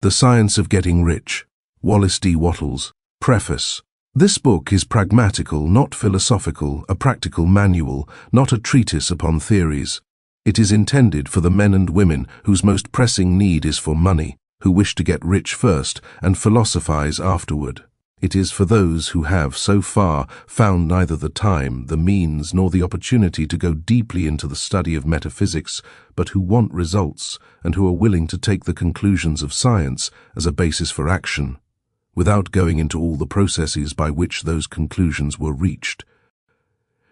The Science of Getting Rich, Wallace D. Wattles. Preface. This book is pragmatical, not philosophical, a practical manual, not a treatise upon theories. It is intended for the men and women whose most pressing need is for money, who wish to get rich first and philosophize afterward. It is for those who have, so far, found neither the time, the means, nor the opportunity to go deeply into the study of metaphysics, but who want results and who are willing to take the conclusions of science as a basis for action, without going into all the processes by which those conclusions were reached.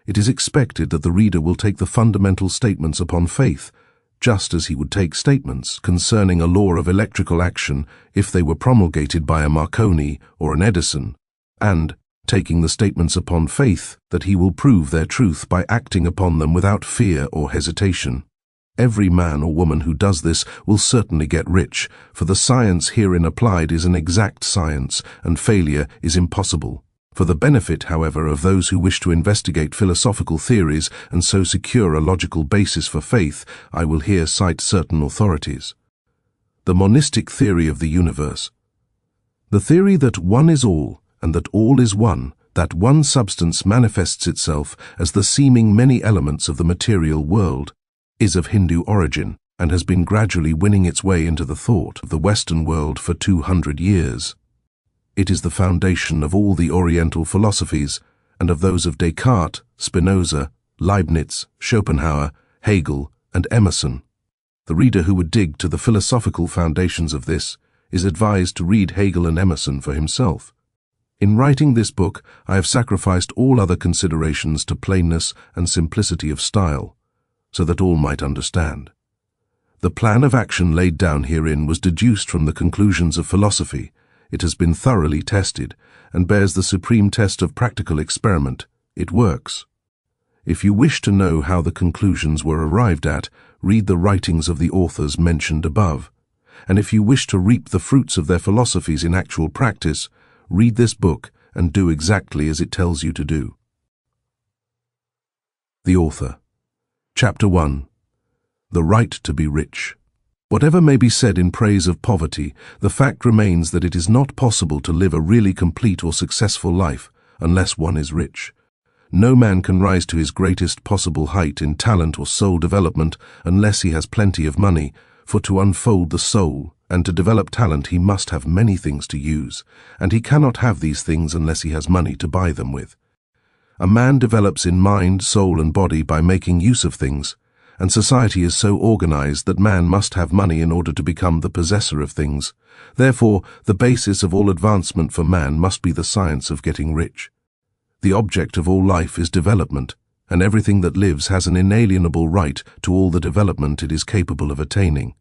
It is expected that the reader will take the fundamental statements upon faith, just as he would take statements concerning a law of electrical action if they were promulgated by a Marconi or an Edison, and taking the statements upon faith that he will prove their truth by acting upon them without fear or hesitation. Every man or woman who does this will certainly get rich, for the science herein applied is an exact science, and failure is impossible. For the benefit, however, of those who wish to investigate philosophical theories and so secure a logical basis for faith, I will here cite certain authorities. The monistic theory of the universe. The theory that one is all, and that all is one, that one substance manifests itself as the seeming many elements of the material world, is of Hindu origin, and has been gradually winning its way into the thought of the Western world for 200 years. It is the foundation of all the Oriental philosophies, and of those of Descartes, Spinoza, Leibniz, Schopenhauer, Hegel, and Emerson. The reader who would dig to the philosophical foundations of this is advised to read Hegel and Emerson for himself. In writing this book, I have sacrificed all other considerations to plainness and simplicity of style, so that all might understand. The plan of action laid down herein was deduced from the conclusions of philosophy. It has been thoroughly tested, and bears the supreme test of practical experiment. It works. If you wish to know how the conclusions were arrived at, read the writings of the authors mentioned above. And if you wish to reap the fruits of their philosophies in actual practice, read this book and do exactly as it tells you to do. The author. Chapter 1. The Right to be Rich. Whatever may be said in praise of poverty, the fact remains that it is not possible to live a really complete or successful life unless one is rich. No man can rise to his greatest possible height in talent or soul development unless he has plenty of money, for to unfold the soul and to develop talent he must have many things to use, and he cannot have these things unless he has money to buy them with. A man develops in mind, soul, and body by making use of things, and society is so organized that man must have money in order to become the possessor of things. Therefore, the basis of all advancement for man must be the science of getting rich. The object of all life is development, and everything that lives has an inalienable right to all the development it is capable of attaining.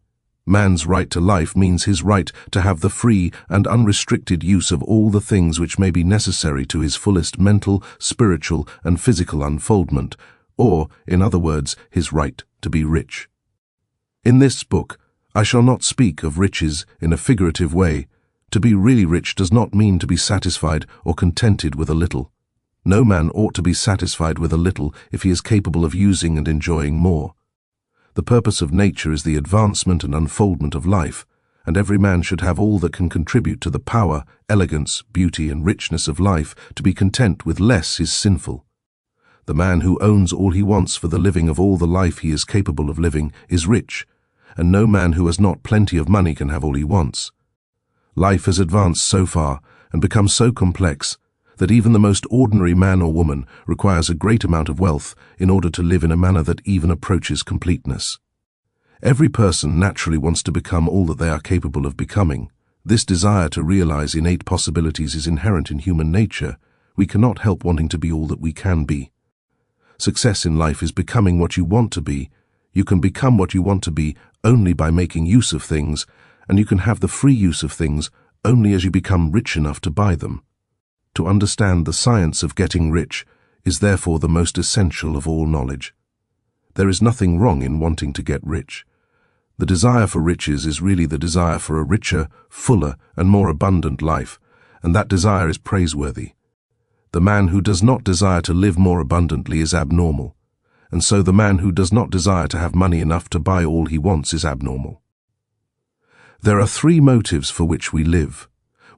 Man's right to life means his right to have the free and unrestricted use of all the things which may be necessary to his fullest mental, spiritual, and physical unfoldment, or, in other words, his right to be rich. In this book, I shall not speak of riches in a figurative way. To be really rich does not mean to be satisfied or contented with a little. No man ought to be satisfied with a little if he is capable of using and enjoying more. The purpose of nature is the advancement and unfoldment of life, and every man should have all that can contribute to the power, elegance, beauty, and richness of life. To be content with less is sinful. The man who owns all he wants for the living of all the life he is capable of living is rich, and no man who has not plenty of money can have all he wants. Life has advanced so far and become so complex that even the most ordinary man or woman requires a great amount of wealth in order to live in a manner that even approaches completeness. Every person naturally wants to become all that they are capable of becoming. This desire to realize innate possibilities is inherent in human nature. We cannot help wanting to be all that we can be. Success in life is becoming what you want to be. You can become what you want to be only by making use of things, and you can have the free use of things only as you become rich enough to buy them. To understand the science of getting rich is therefore the most essential of all knowledge. There is nothing wrong in wanting to get rich. The desire for riches is really the desire for a richer, fuller, and more abundant life, and that desire is praiseworthy. The man who does not desire to live more abundantly is abnormal, and so the man who does not desire to have money enough to buy all he wants is abnormal. There are three motives for which we live.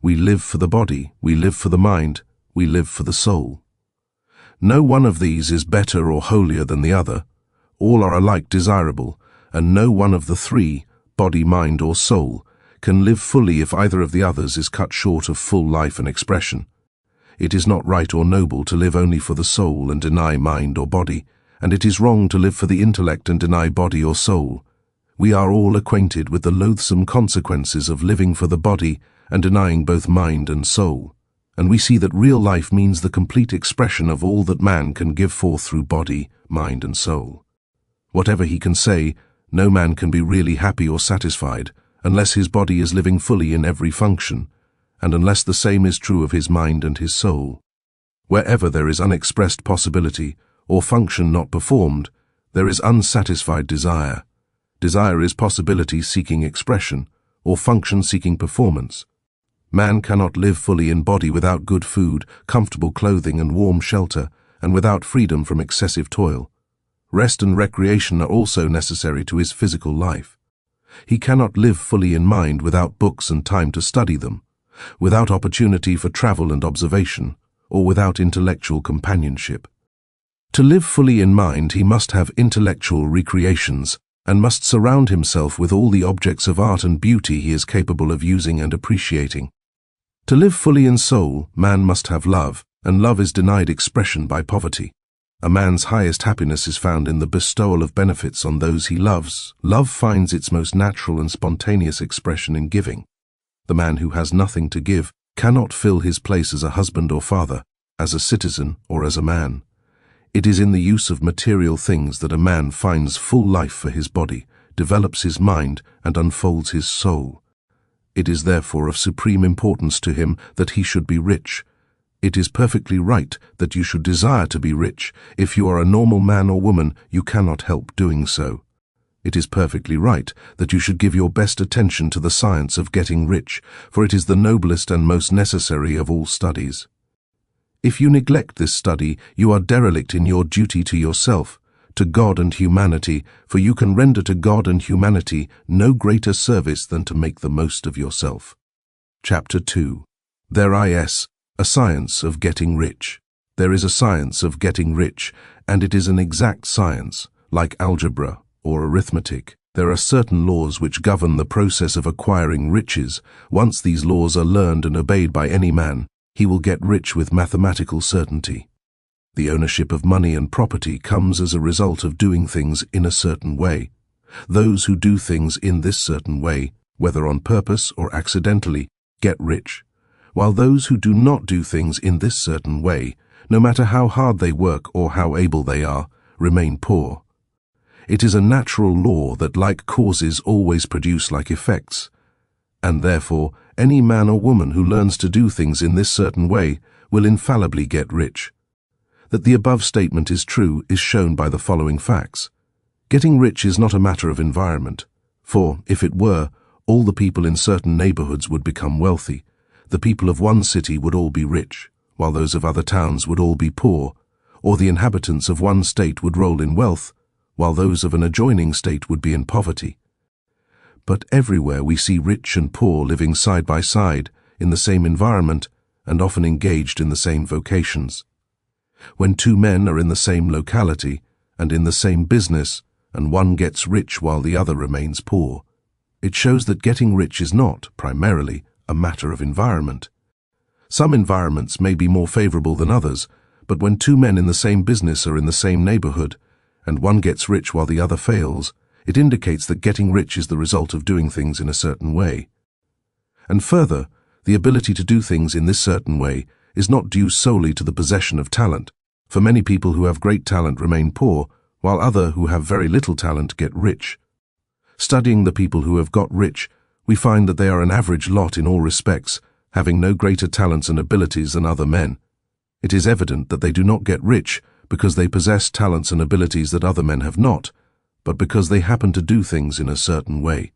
We live for the body, we live for the mind, we live for the soul. No one of these is better or holier than the other. All are alike desirable, and no one of the three, body, mind, or soul, can live fully if either of the others is cut short of full life and expression. It is not right or noble to live only for the soul and deny mind or body, and it is wrong to live for the intellect and deny body or soul. We are all acquainted with the loathsome consequences of living for the body and denying both mind and soul, and we see that real life means the complete expression of all that man can give forth through body, mind, and soul. Whatever he can say, no man can be really happy or satisfied unless his body is living fully in every function, and unless the same is true of his mind and his soul. Wherever there is unexpressed possibility or function not performed, there is unsatisfied desire. Desire is possibility seeking expression, or function seeking performance. Man cannot live fully in body without good food, comfortable clothing, and warm shelter, and without freedom from excessive toil. Rest and recreation are also necessary to his physical life. He cannot live fully in mind without books and time to study them, without opportunity for travel and observation, or without intellectual companionship. To live fully in mind, he must have intellectual recreations, and must surround himself with all the objects of art and beauty he is capable of using and appreciating. To live fully in soul, man must have love, and love is denied expression by poverty. A man's highest happiness is found in the bestowal of benefits on those he loves. Love finds its most natural and spontaneous expression in giving. The man who has nothing to give cannot fill his place as a husband or father, as a citizen or as a man. It is in the use of material things that a man finds full life for his body, develops his mind, and unfolds his soul. It is therefore of supreme importance to him that he should be rich. It is perfectly right that you should desire to be rich. If you are a normal man or woman, you cannot help doing so. It is perfectly right that you should give your best attention to the science of getting rich, for it is the noblest and most necessary of all studies. If you neglect this study, you are derelict in your duty to yourself, to God and humanity, for you can render to God and humanity no greater service than to make the most of yourself. Chapter 2. There is a science of getting rich. There is a science of getting rich, and it is an exact science, like algebra or arithmetic. There are certain laws which govern the process of acquiring riches. Once these laws are learned and obeyed by any man, he will get rich with mathematical certainty. The ownership of money and property comes as a result of doing things in a certain way. Those who do things in this certain way, whether on purpose or accidentally, get rich, while those who do not do things in this certain way, no matter how hard they work or how able they are, remain poor. It is a natural law that like causes always produce like effects, and therefore any man or woman who learns to do things in this certain way will infallibly get rich. That the above statement is true is shown by the following facts. Getting rich is not a matter of environment, for, if it were, all the people in certain neighborhoods would become wealthy. The people of one city would all be rich, while those of other towns would all be poor, or the inhabitants of one state would roll in wealth, while those of an adjoining state would be in poverty. But everywhere we see rich and poor living side by side, in the same environment, and often engaged in the same vocations. When two men are in the same locality, and in the same business, and one gets rich while the other remains poor, it shows that getting rich is not, primarily, a matter of environment. Some environments may be more favorable than others, but when two men in the same business are in the same neighborhood, and one gets rich while the other fails, it indicates that getting rich is the result of doing things in a certain way. And further, the ability to do things in this certain way is not due solely to the possession of talent, for many people who have great talent remain poor, while others who have very little talent get rich. Studying the people who have got rich, we find that they are an average lot in all respects, having no greater talents and abilities than other men. It is evident that they do not get rich because they possess talents and abilities that other men have not, but because they happen to do things in a certain way.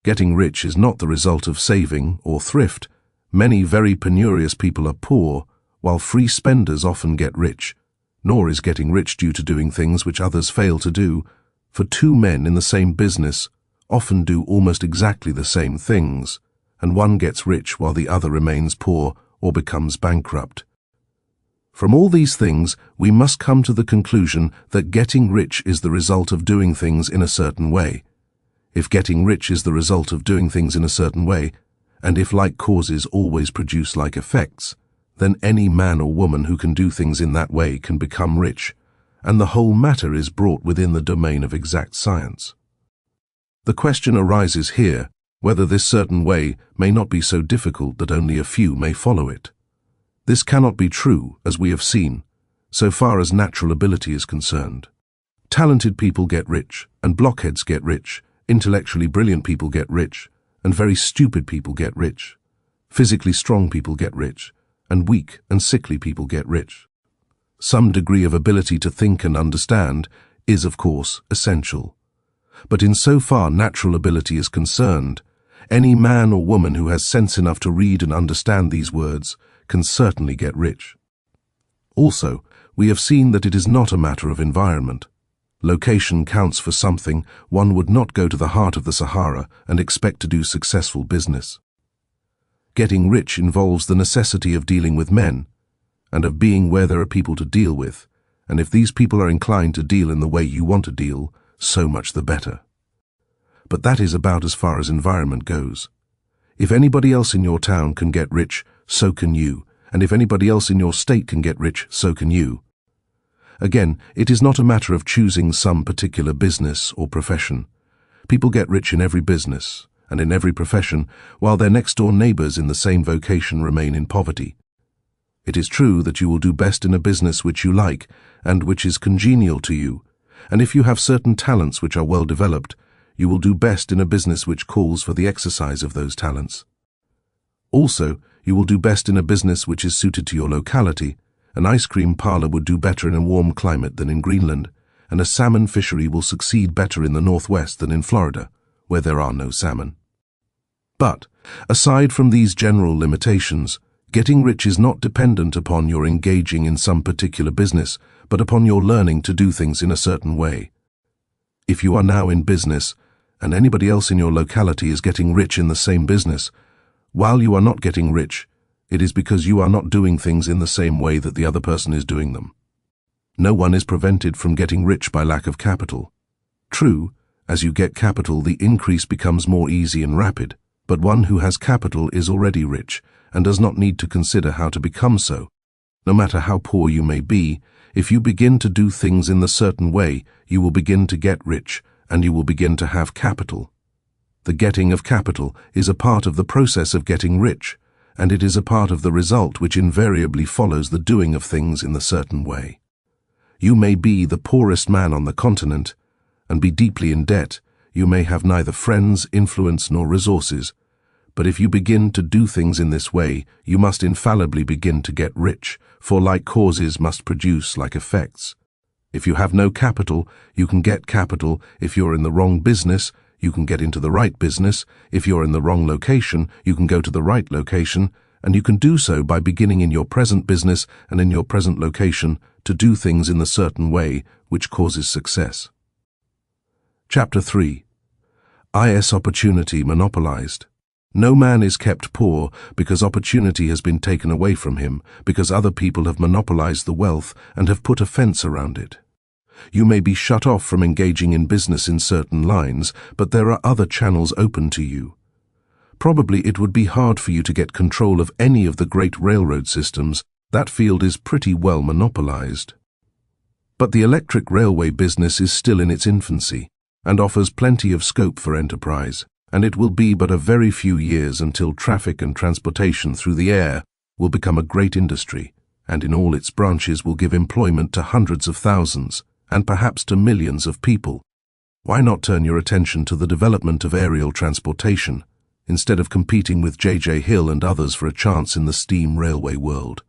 Getting rich is not the result of saving or thrift. Many very penurious people are poor, while free spenders often get rich. Nor is getting rich due to doing things which others fail to do, for two men in the same business, often do almost exactly the same things, and one gets rich while the other remains poor or becomes bankrupt. From all these things, we must come to the conclusion that getting rich is the result of doing things in a certain way. If getting rich is the result of doing things in a certain way, and if like causes always produce like effects, then any man or woman who can do things in that way can become rich, and the whole matter is brought within the domain of exact science. The question arises here whether this certain way may not be so difficult that only a few may follow it. This cannot be true, as we have seen, so far as natural ability is concerned. Talented people get rich, and blockheads get rich, intellectually brilliant people get rich, and very stupid people get rich. Physically strong people get rich, and weak and sickly people get rich. Some degree of ability to think and understand is, of course, essential. But in so far natural ability is concerned, any man or woman who has sense enough to read and understand these words can certainly get rich. Also, we have seen that it is not a matter of environment. Location counts for something. One would not go to the heart of the Sahara and expect to do successful business. Getting rich involves the necessity of dealing with men, and of being where there are people to deal with, and if these people are inclined to deal in the way you want to deal, so much the better. But that is about as far as environment goes. If anybody else in your town can get rich, so can you, and if anybody else in your state can get rich, so can you. Again, it is not a matter of choosing some particular business or profession. People get rich in every business and in every profession, while their next-door neighbors in the same vocation remain in poverty. It is true that you will do best in a business which you like and which is congenial to you, and if you have certain talents which are well developed, you will do best in a business which calls for the exercise of those talents. Also, you will do best in a business which is suited to your locality. An ice cream parlor would do better in a warm climate than in Greenland, and a salmon fishery will succeed better in the Northwest than in Florida, where there are no salmon. But, aside from these general limitations, getting rich is not dependent upon your engaging in some particular business, but upon your learning to do things in a certain way. If you are now in business, and anybody else in your locality is getting rich in the same business, while you are not getting rich, it is because you are not doing things in the same way that the other person is doing them. No one is prevented from getting rich by lack of capital. True, as you get capital, the increase becomes more easy and rapid, but one who has capital is already rich and does not need to consider how to become so. No matter how poor you may be, if you begin to do things in the certain way, you will begin to get rich, and you will begin to have capital. The getting of capital is a part of the process of getting rich, and it is a part of the result which invariably follows the doing of things in the certain way. You may be the poorest man on the continent, and be deeply in debt. You may have neither friends, influence, nor resources, but if you begin to do things in this way, you must infallibly begin to get rich, for like causes must produce like effects. If you have no capital, you can get capital. If you're in the wrong business, you can get into the right business. If you're in the wrong location, you can go to the right location, and you can do so by beginning in your present business and in your present location to do things in the certain way which causes success. Chapter 3. IS Opportunity Monopolized. No man is kept poor because opportunity has been taken away from him, because other people have monopolized the wealth and have put a fence around it. You may be shut off from engaging in business in certain lines, but there are other channels open to you. Probably it would be hard for you to get control of any of the great railroad systems. That field is pretty well monopolized. But the electric railway business is still in its infancy and offers plenty of scope for enterprise, and it will be but a very few years until traffic and transportation through the air will become a great industry, and in all its branches will give employment to hundreds of thousands, and perhaps to millions of people. Why not turn your attention to the development of aerial transportation, instead of competing with J.J. Hill and others for a chance in the steam railway world?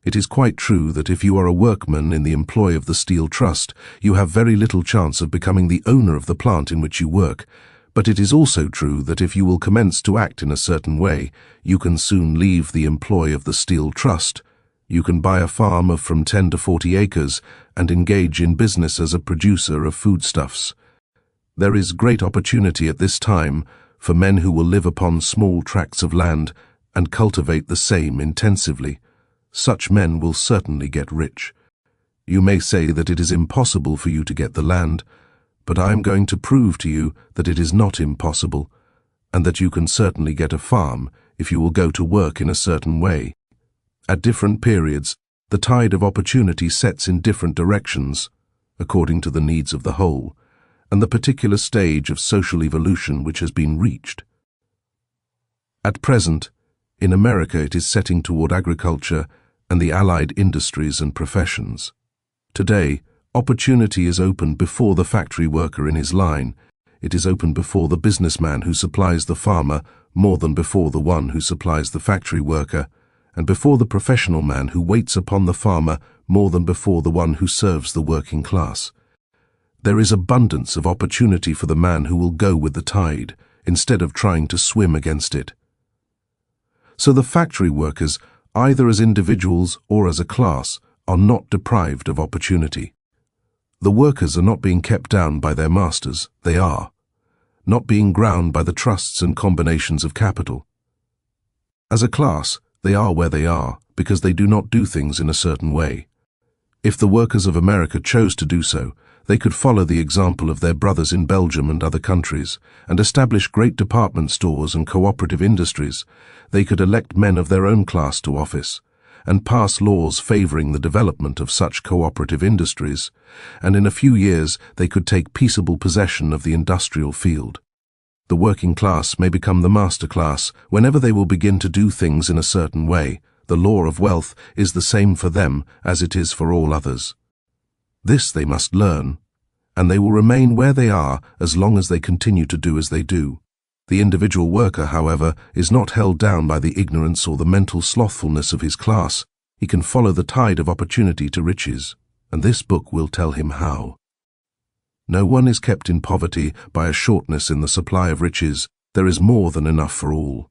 It is quite true that if you are a workman in the employ of the Steel Trust, you have very little chance of becoming the owner of the plant in which you work, but it is also true that if you will commence to act in a certain way, you can soon leave the employ of the Steel Trust. You can buy a farm of from 10 to 40 acres and engage in business as a producer of foodstuffs. There is great opportunity at this time for men who will live upon small tracts of land and cultivate the same intensively. Such men will certainly get rich. You may say that it is impossible for you to get the land, but I am going to prove to you that it is not impossible, and that you can certainly get a farm if you will go to work in a certain way. At different periods, the tide of opportunity sets in different directions, according to the needs of the whole, and the particular stage of social evolution which has been reached. At present, in America it is setting toward agriculture and the allied industries and professions. Today, opportunity is opened before the factory worker in his line. It is open before the businessman who supplies the farmer more than before the one who supplies the factory worker, and before the professional man who waits upon the farmer more than before the one who serves the working class. There is abundance of opportunity for the man who will go with the tide, instead of trying to swim against it. So the factory workers, either as individuals or as a class, are not deprived of opportunity. The workers are not being kept down by their masters, they are. Not being ground by the trusts and combinations of capital. As a class, they are where they are because they do not do things in a certain way. If the workers of America chose to do so, they could follow the example of their brothers in Belgium and other countries, and establish great department stores and cooperative industries. They could elect men of their own class to office, and pass laws favoring the development of such cooperative industries, and in a few years they could take peaceable possession of the industrial field. The working class may become the master class whenever they will begin to do things in a certain way. The law of wealth is the same for them as it is for all others. This they must learn, and they will remain where they are as long as they continue to do as they do. The individual worker, however, is not held down by the ignorance or the mental slothfulness of his class. He can follow the tide of opportunity to riches, and this book will tell him how. No one is kept in poverty by a shortness in the supply of riches. There is more than enough for all.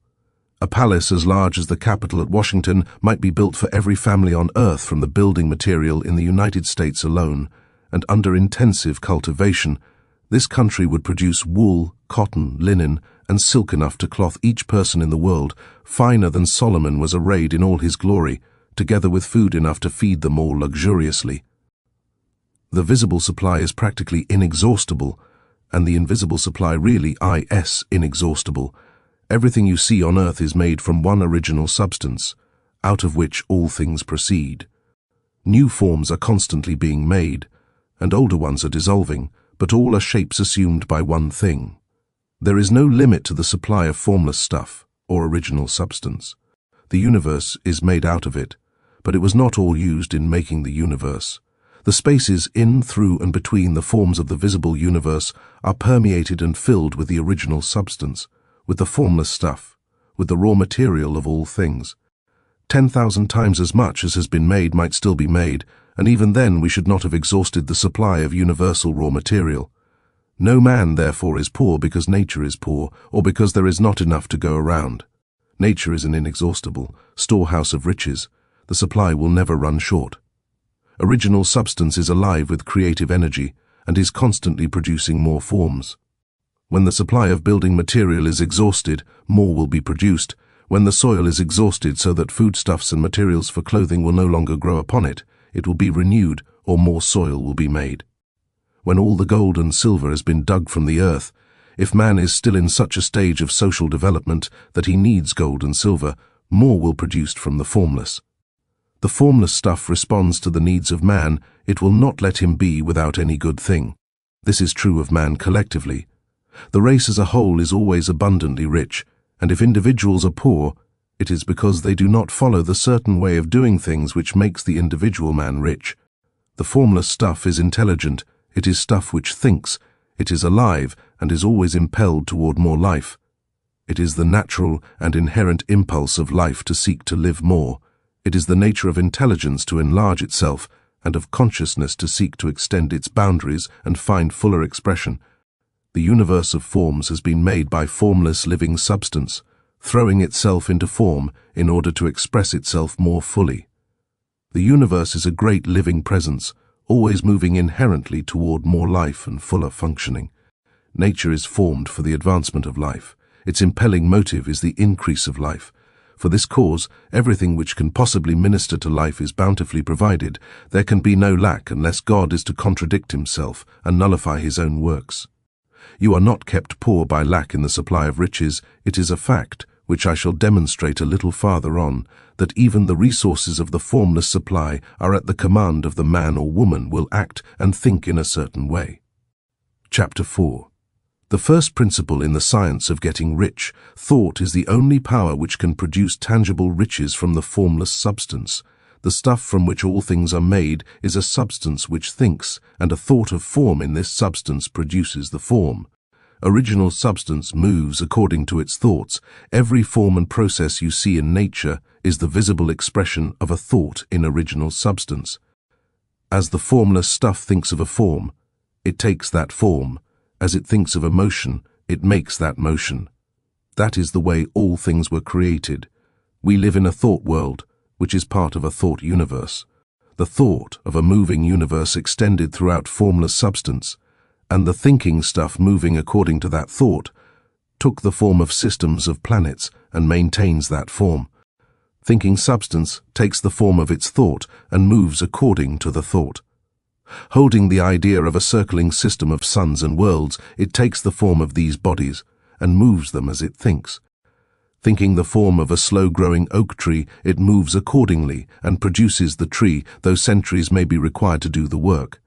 A palace as large as the Capitol at Washington might be built for every family on earth from the building material in the United States alone, and under intensive cultivation, this country would produce wool, cotton, linen, and silk enough to cloth each person in the world, finer than Solomon was arrayed in all his glory, together with food enough to feed them all luxuriously. The visible supply is practically inexhaustible, and the invisible supply really inexhaustible. Everything you see on earth is made from one original substance, out of which all things proceed. New forms are constantly being made, and older ones are dissolving, but all are shapes assumed by one thing. There is no limit to the supply of formless stuff, or original substance. The universe is made out of it, but it was not all used in making the universe. The spaces in, through, and between the forms of the visible universe are permeated and filled with the original substance, with the formless stuff, with the raw material of all things. 10,000 times as much as has been made might still be made, and even then we should not have exhausted the supply of universal raw material. No man, therefore, is poor because nature is poor, or because there is not enough to go around. Nature is an inexhaustible storehouse of riches. The supply will never run short. Original substance is alive with creative energy, and is constantly producing more forms. When the supply of building material is exhausted, more will be produced. When the soil is exhausted so that foodstuffs and materials for clothing will no longer grow upon it, it will be renewed, or more soil will be made. When all the gold and silver has been dug from the earth, if man is still in such a stage of social development that he needs gold and silver, more will be produced from the formless. The formless stuff responds to the needs of man. It will not let him be without any good thing. This is true of man collectively. The race as a whole is always abundantly rich, and if individuals are poor, it is because they do not follow the certain way of doing things which makes the individual man rich. The formless stuff is intelligent. It is stuff which thinks. It is alive and is always impelled toward more life. It is the natural and inherent impulse of life to seek to live more. It is the nature of intelligence to enlarge itself, and of consciousness to seek to extend its boundaries and find fuller expression. The universe of forms has been made by formless living substance, throwing itself into form in order to express itself more fully. The universe is a great living presence, always moving inherently toward more life and fuller functioning. Nature is formed for the advancement of life. Its impelling motive is the increase of life. For this cause, everything which can possibly minister to life is bountifully provided. There can be no lack unless God is to contradict himself and nullify his own works. You are not kept poor by lack in the supply of riches. It is a fact, which I shall demonstrate a little farther on, that even the resources of the formless supply are at the command of the man or woman will act and think in a certain way. Chapter 4. The first principle in the science of getting rich, thought is the only power which can produce tangible riches from the formless substance. The stuff from which all things are made is a substance which thinks, and a thought of form in this substance produces the form. Original substance moves according to its thoughts. Every form and process you see in nature is the visible expression of a thought in original substance. As the formless stuff thinks of a form, it takes that form. As it thinks of a motion, it makes that motion. That is the way all things were created. We live in a thought world, which is part of a thought universe. The thought of a moving universe extended throughout formless substance, and the thinking stuff moving according to that thought, took the form of systems of planets and maintains that form. Thinking substance takes the form of its thought and moves according to the thought. Holding the idea of a circling system of suns and worlds, it takes the form of these bodies and moves them as it thinks. Thinking the form of a slow-growing oak tree, it moves accordingly and produces the tree, though centuries may be required to do the work.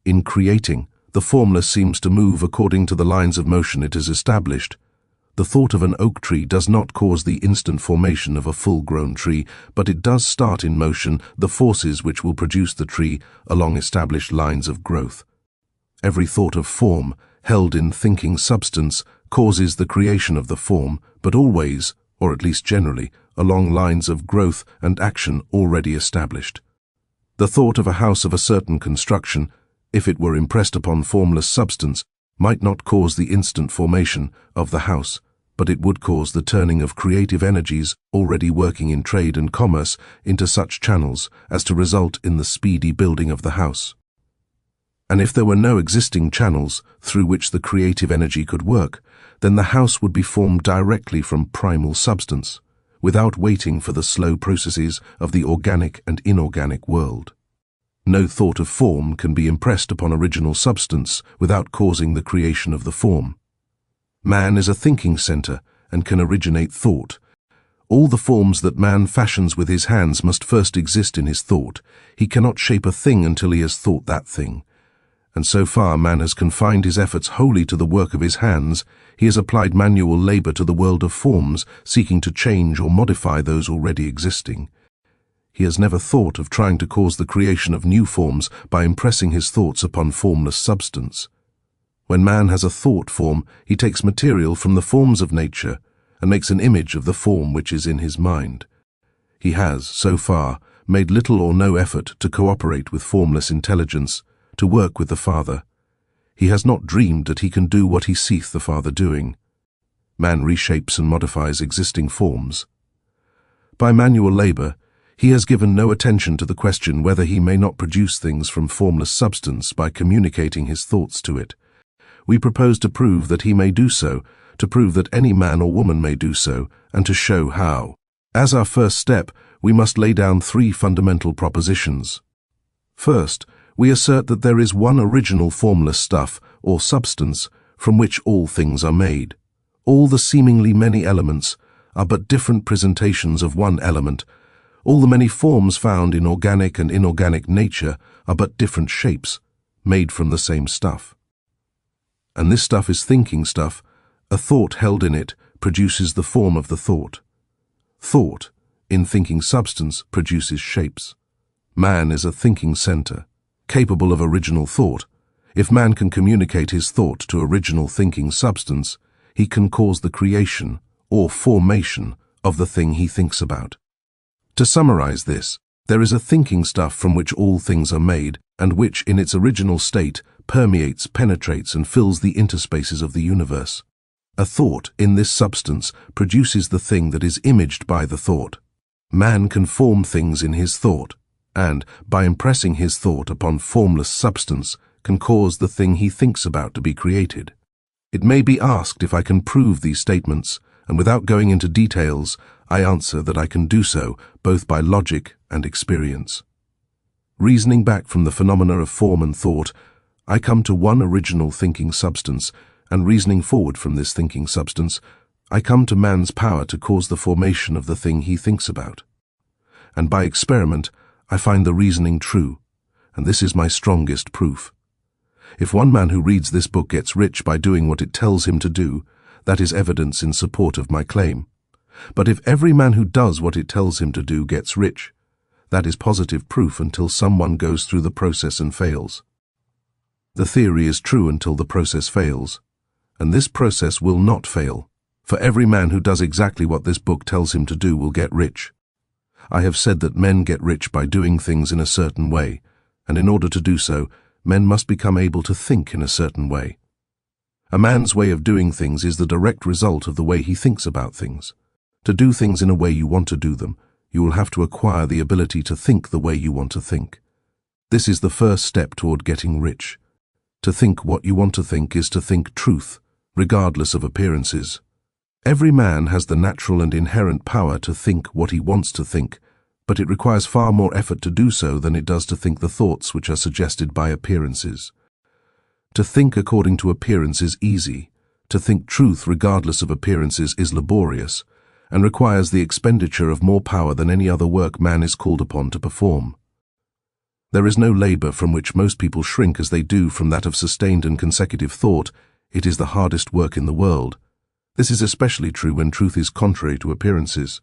In creating, the formless seems to move according to the lines of motion it has established. The thought of an oak tree does not cause the instant formation of a full-grown tree, but it does start in motion the forces which will produce the tree along established lines of growth. Every thought of form, held in thinking substance, causes the creation of the form, but always, or at least generally, along lines of growth and action already established. The thought of a house of a certain construction, if it were impressed upon formless substance, might not cause the instant formation of the house, but it would cause the turning of creative energies already working in trade and commerce into such channels as to result in the speedy building of the house. And if there were no existing channels through which the creative energy could work, then the house would be formed directly from primal substance, without waiting for the slow processes of the organic and inorganic world. No thought of form can be impressed upon original substance without causing the creation of the form. Man is a thinking center and can originate thought. All the forms that man fashions with his hands must first exist in his thought. He cannot shape a thing until he has thought that thing. And so far man has confined his efforts wholly to the work of his hands. He has applied manual labor to the world of forms, seeking to change or modify those already existing. He has never thought of trying to cause the creation of new forms by impressing his thoughts upon formless substance. When man has a thought form, he takes material from the forms of nature and makes an image of the form which is in his mind. He has, so far, made little or no effort to cooperate with formless intelligence, to work with the Father. He has not dreamed that he can do what he seeth the Father doing. Man reshapes and modifies existing forms. By manual labor, he has given no attention to the question whether he may not produce things from formless substance by communicating his thoughts to it. We propose to prove that he may do so, to prove that any man or woman may do so, and to show how. As our first step, we must lay down 3 fundamental propositions. First, we assert that there is one original formless stuff, or substance, from which all things are made. All the seemingly many elements are but different presentations of one element. All the many forms found in organic and inorganic nature are but different shapes, made from the same stuff. And this stuff is thinking stuff. A thought held in it produces the form of the thought. Thought, in thinking substance, produces shapes. Man is a thinking center, capable of original thought. If man can communicate his thought to original thinking substance, he can cause the creation, or formation, of the thing he thinks about. To summarize this, there is a thinking stuff from which all things are made, and which, in its original state, permeates, penetrates, and fills the interspaces of the universe. A thought, in this substance, produces the thing that is imaged by the thought. Man can form things in his thought, and, by impressing his thought upon formless substance, can cause the thing he thinks about to be created. It may be asked if I can prove these statements, and without going into details, I answer that I can do so, both by logic and experience. Reasoning back from the phenomena of form and thought, I come to one original thinking substance, and reasoning forward from this thinking substance, I come to man's power to cause the formation of the thing he thinks about. And by experiment, I find the reasoning true, and this is my strongest proof. If one man who reads this book gets rich by doing what it tells him to do, that is evidence in support of my claim. But if every man who does what it tells him to do gets rich, that is positive proof until someone goes through the process and fails. The theory is true until the process fails, and this process will not fail, for every man who does exactly what this book tells him to do will get rich. I have said that men get rich by doing things in a certain way, and in order to do so, men must become able to think in a certain way. A man's way of doing things is the direct result of the way he thinks about things. To do things in a way you want to do them, you will have to acquire the ability to think the way you want to think. This is the first step toward getting rich. To think what you want to think is to think truth, regardless of appearances. Every man has the natural and inherent power to think what he wants to think, but it requires far more effort to do so than it does to think the thoughts which are suggested by appearances. To think according to appearance is easy. To think truth regardless of appearances is laborious, and requires the expenditure of more power than any other work man is called upon to perform. There is no labor from which most people shrink as they do from that of sustained and consecutive thought. It is the hardest work in the world. This is especially true when truth is contrary to appearances.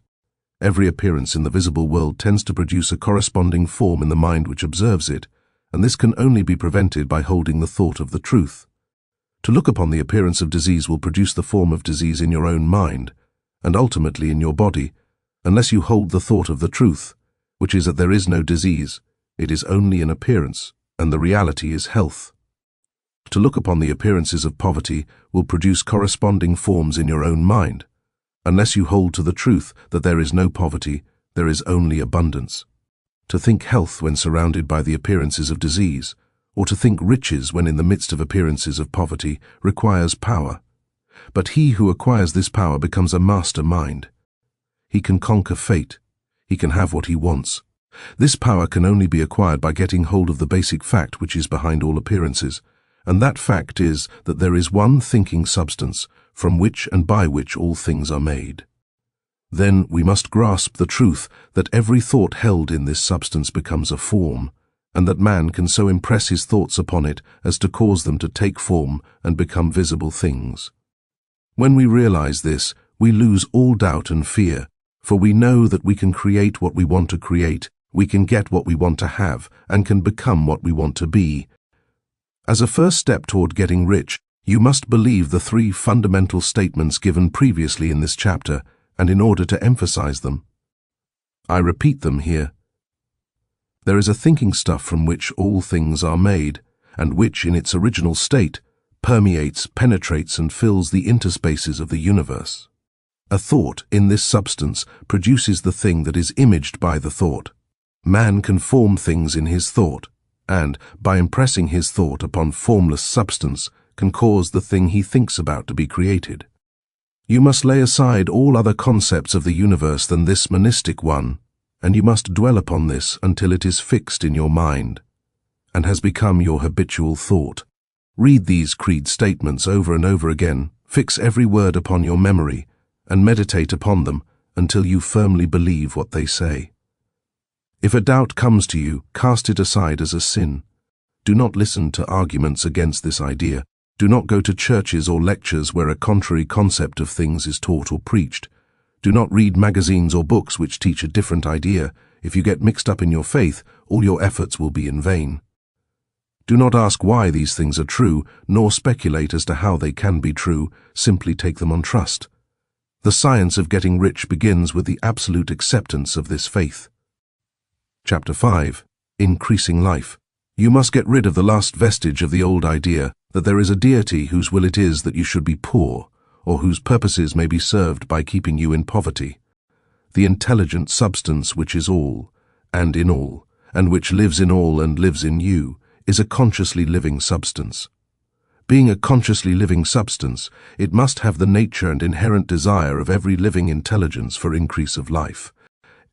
Every appearance in the visible world tends to produce a corresponding form in the mind which observes it, and this can only be prevented by holding the thought of the truth. To look upon the appearance of disease will produce the form of disease in your own mind, and ultimately in your body, unless you hold the thought of the truth, which is that there is no disease, it is only an appearance, and the reality is health. To look upon the appearances of poverty will produce corresponding forms in your own mind. Unless you hold to the truth that there is no poverty, there is only abundance. To think health when surrounded by the appearances of disease, or to think riches when in the midst of appearances of poverty, requires power. But he who acquires this power becomes a master mind. He can conquer fate. He can have what he wants. This power can only be acquired by getting hold of the basic fact which is behind all appearances, and that fact is that there is one thinking substance from which and by which all things are made. Then we must grasp the truth that every thought held in this substance becomes a form, and that man can so impress his thoughts upon it as to cause them to take form and become visible things. When we realize this, we lose all doubt and fear, for we know that we can create what we want to create, we can get what we want to have, and can become what we want to be. As a first step toward getting rich, you must believe the three fundamental statements given previously in this chapter, and in order to emphasize them, I repeat them here. There is a thinking stuff from which all things are made, and which, in its original state, permeates, penetrates, and fills the interspaces of the universe. A thought in this substance produces the thing that is imaged by the thought. Man can form things in his thought, and, by impressing his thought upon formless substance, can cause the thing he thinks about to be created. You must lay aside all other concepts of the universe than this monistic one, and you must dwell upon this until it is fixed in your mind, and has become your habitual thought. Read these creed statements over and over again, fix every word upon your memory, and meditate upon them until you firmly believe what they say. If a doubt comes to you, cast it aside as a sin. Do not listen to arguments against this idea. Do not go to churches or lectures where a contrary concept of things is taught or preached. Do not read magazines or books which teach a different idea. If you get mixed up in your faith, all your efforts will be in vain. Do not ask why these things are true, nor speculate as to how they can be true. Simply take them on trust. The science of getting rich begins with the absolute acceptance of this faith. Chapter 5. Increasing Life. You must get rid of the last vestige of the old idea that there is a deity whose will it is that you should be poor, or whose purposes may be served by keeping you in poverty. The intelligent substance which is all, and in all, and which lives in all and lives in you, is a consciously living substance. Being a consciously living substance, it must have the nature and inherent desire of every living intelligence for increase of life.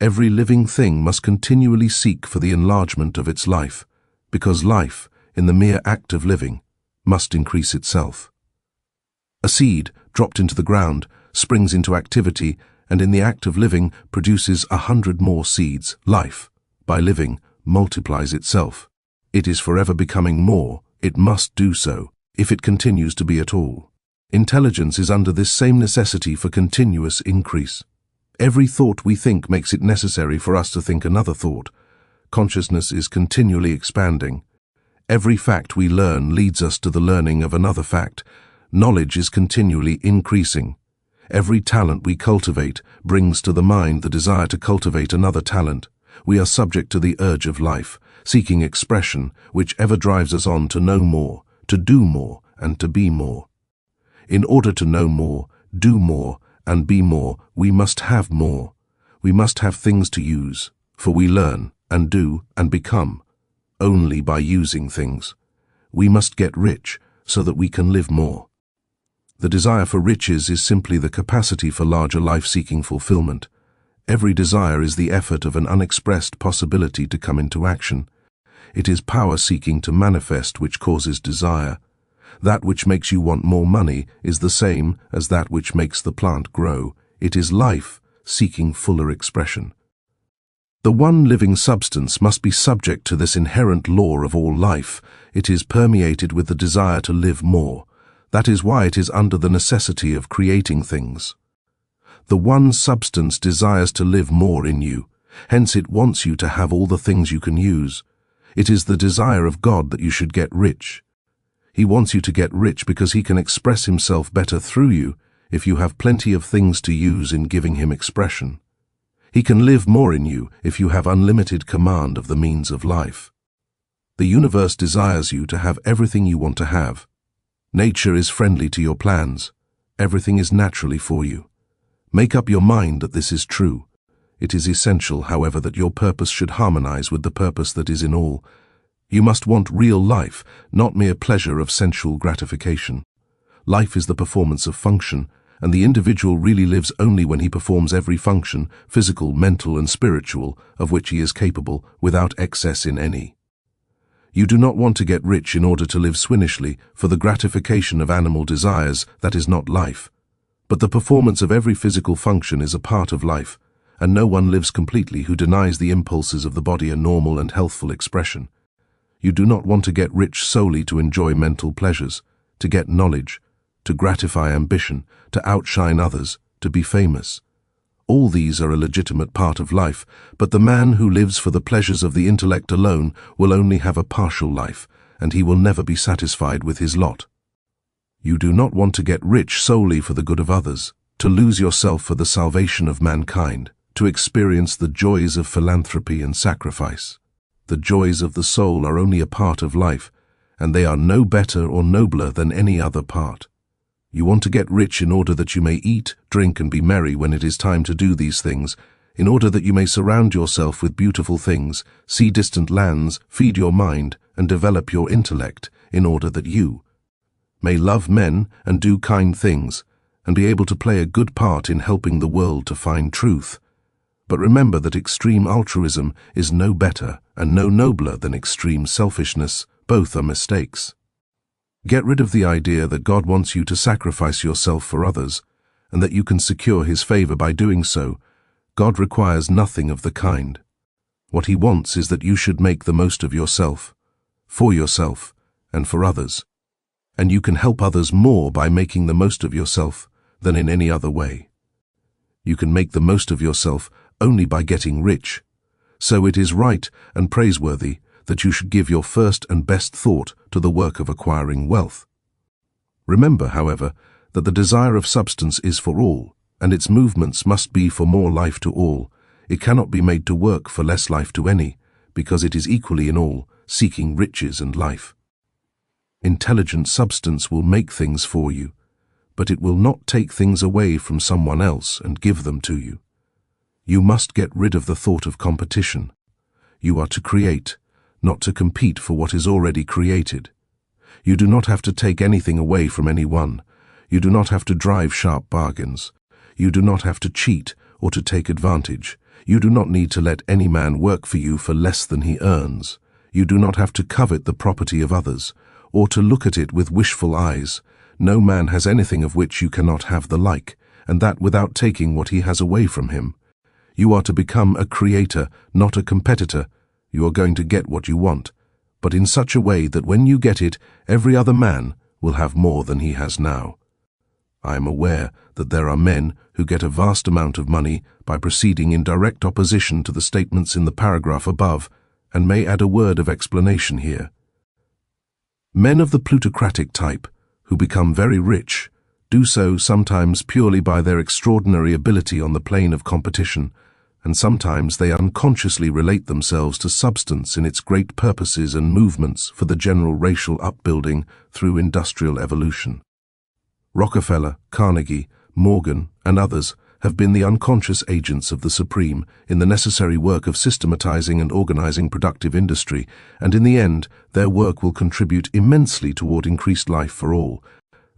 Every living thing must continually seek for the enlargement of its life, because life, in the mere act of living, must increase itself. A seed, dropped into the ground, springs into activity, and in the act of living produces 100 more seeds. Life, by living, multiplies itself. It is forever becoming more. It must do so, if it continues to be at all. Intelligence is under this same necessity for continuous increase. Every thought we think makes it necessary for us to think another thought. Consciousness is continually expanding. Every fact we learn leads us to the learning of another fact. Knowledge is continually increasing. Every talent we cultivate brings to the mind the desire to cultivate another talent. We are subject to the urge of life, seeking expression, which ever drives us on to know more, to do more, and to be more. In order to know more, do more, and be more, we must have more. We must have things to use, for we learn, and do, and become, only by using things. We must get rich, so that we can live more. The desire for riches is simply the capacity for larger life-seeking fulfillment. Every desire is the effort of an unexpressed possibility to come into action. It is power seeking to manifest which causes desire. That which makes you want more money is the same as that which makes the plant grow. It is life seeking fuller expression. The one living substance must be subject to this inherent law of all life. It is permeated with the desire to live more. That is why it is under the necessity of creating things. The one substance desires to live more in you, hence it wants you to have all the things you can use. It is the desire of God that you should get rich. He wants you to get rich because he can express himself better through you if you have plenty of things to use in giving him expression. He can live more in you if you have unlimited command of the means of life. The universe desires you to have everything you want to have. Nature is friendly to your plans. Everything is naturally for you. Make up your mind that this is true. It is essential, however, that your purpose should harmonize with the purpose that is in all. You must want real life, not mere pleasure of sensual gratification. Life is the performance of function, and the individual really lives only when he performs every function, physical, mental, and spiritual, of which he is capable, without excess in any. You do not want to get rich in order to live swinishly for the gratification of animal desires. That is not life. But the performance of every physical function is a part of life, and no one lives completely who denies the impulses of the body a normal and healthful expression. You do not want to get rich solely to enjoy mental pleasures, to get knowledge, to gratify ambition, to outshine others, to be famous. All these are a legitimate part of life, but the man who lives for the pleasures of the intellect alone will only have a partial life, and he will never be satisfied with his lot. You do not want to get rich solely for the good of others, to lose yourself for the salvation of mankind, to experience the joys of philanthropy and sacrifice. The joys of the soul are only a part of life, and they are no better or nobler than any other part. You want to get rich in order that you may eat, drink, and be merry when it is time to do these things, in order that you may surround yourself with beautiful things, see distant lands, feed your mind, and develop your intellect, in order that you may love men and do kind things, and be able to play a good part in helping the world to find truth. But remember that extreme altruism is no better and no nobler than extreme selfishness. Both are mistakes. Get rid of the idea that God wants you to sacrifice yourself for others, and that you can secure his favor by doing so. God requires nothing of the kind. What he wants is that you should make the most of yourself, for yourself, and for others. And you can help others more by making the most of yourself than in any other way. You can make the most of yourself only by getting rich. So it is right and praiseworthy that you should give your first and best thought to the work of acquiring wealth. Remember, however, that the desire of substance is for all, and its movements must be for more life to all. It cannot be made to work for less life to any, because it is equally in all, seeking riches and life. Intelligent substance will make things for you, but it will not take things away from someone else and give them to you. You must get rid of the thought of competition. You are to create, not to compete for what is already created. You do not have to take anything away from anyone. You do not have to drive sharp bargains. You do not have to cheat or to take advantage. You do not need to let any man work for you for less than he earns. You do not have to covet the property of others, or to look at it with wishful eyes. No man has anything of which you cannot have the like, and that without taking what he has away from him. You are to become a creator, not a competitor. You are going to get what you want, but in such a way that when you get it, every other man will have more than he has now. I am aware that there are men who get a vast amount of money by proceeding in direct opposition to the statements in the paragraph above, and may add a word of explanation here. Men of the plutocratic type, who become very rich, do so sometimes purely by their extraordinary ability on the plane of competition, and sometimes they unconsciously relate themselves to substance in its great purposes and movements for the general racial upbuilding through industrial evolution. Rockefeller, Carnegie, Morgan, and others have been the unconscious agents of the supreme in the necessary work of systematizing and organizing productive industry, and in the end, their work will contribute immensely toward increased life for all.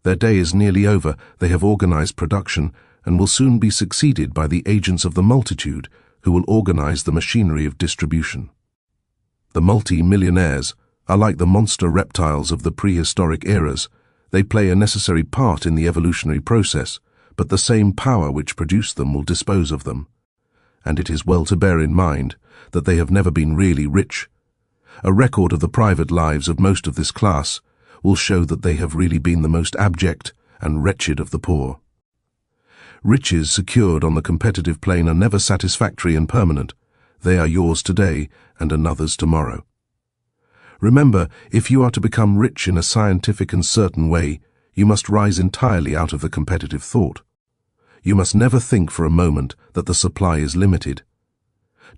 Their day is nearly over. They have organized production and will soon be succeeded by the agents of the multitude who will organize the machinery of distribution. The multi-millionaires are like the monster reptiles of the prehistoric eras. They play a necessary part in the evolutionary process, but the same power which produced them will dispose of them. And it is well to bear in mind that they have never been really rich. A record of the private lives of most of this class will show that they have really been the most abject and wretched of the poor. Riches secured on the competitive plane are never satisfactory and permanent. They are yours today and another's tomorrow. Remember, if you are to become rich in a scientific and certain way, you must rise entirely out of the competitive thought. You must never think for a moment that the supply is limited.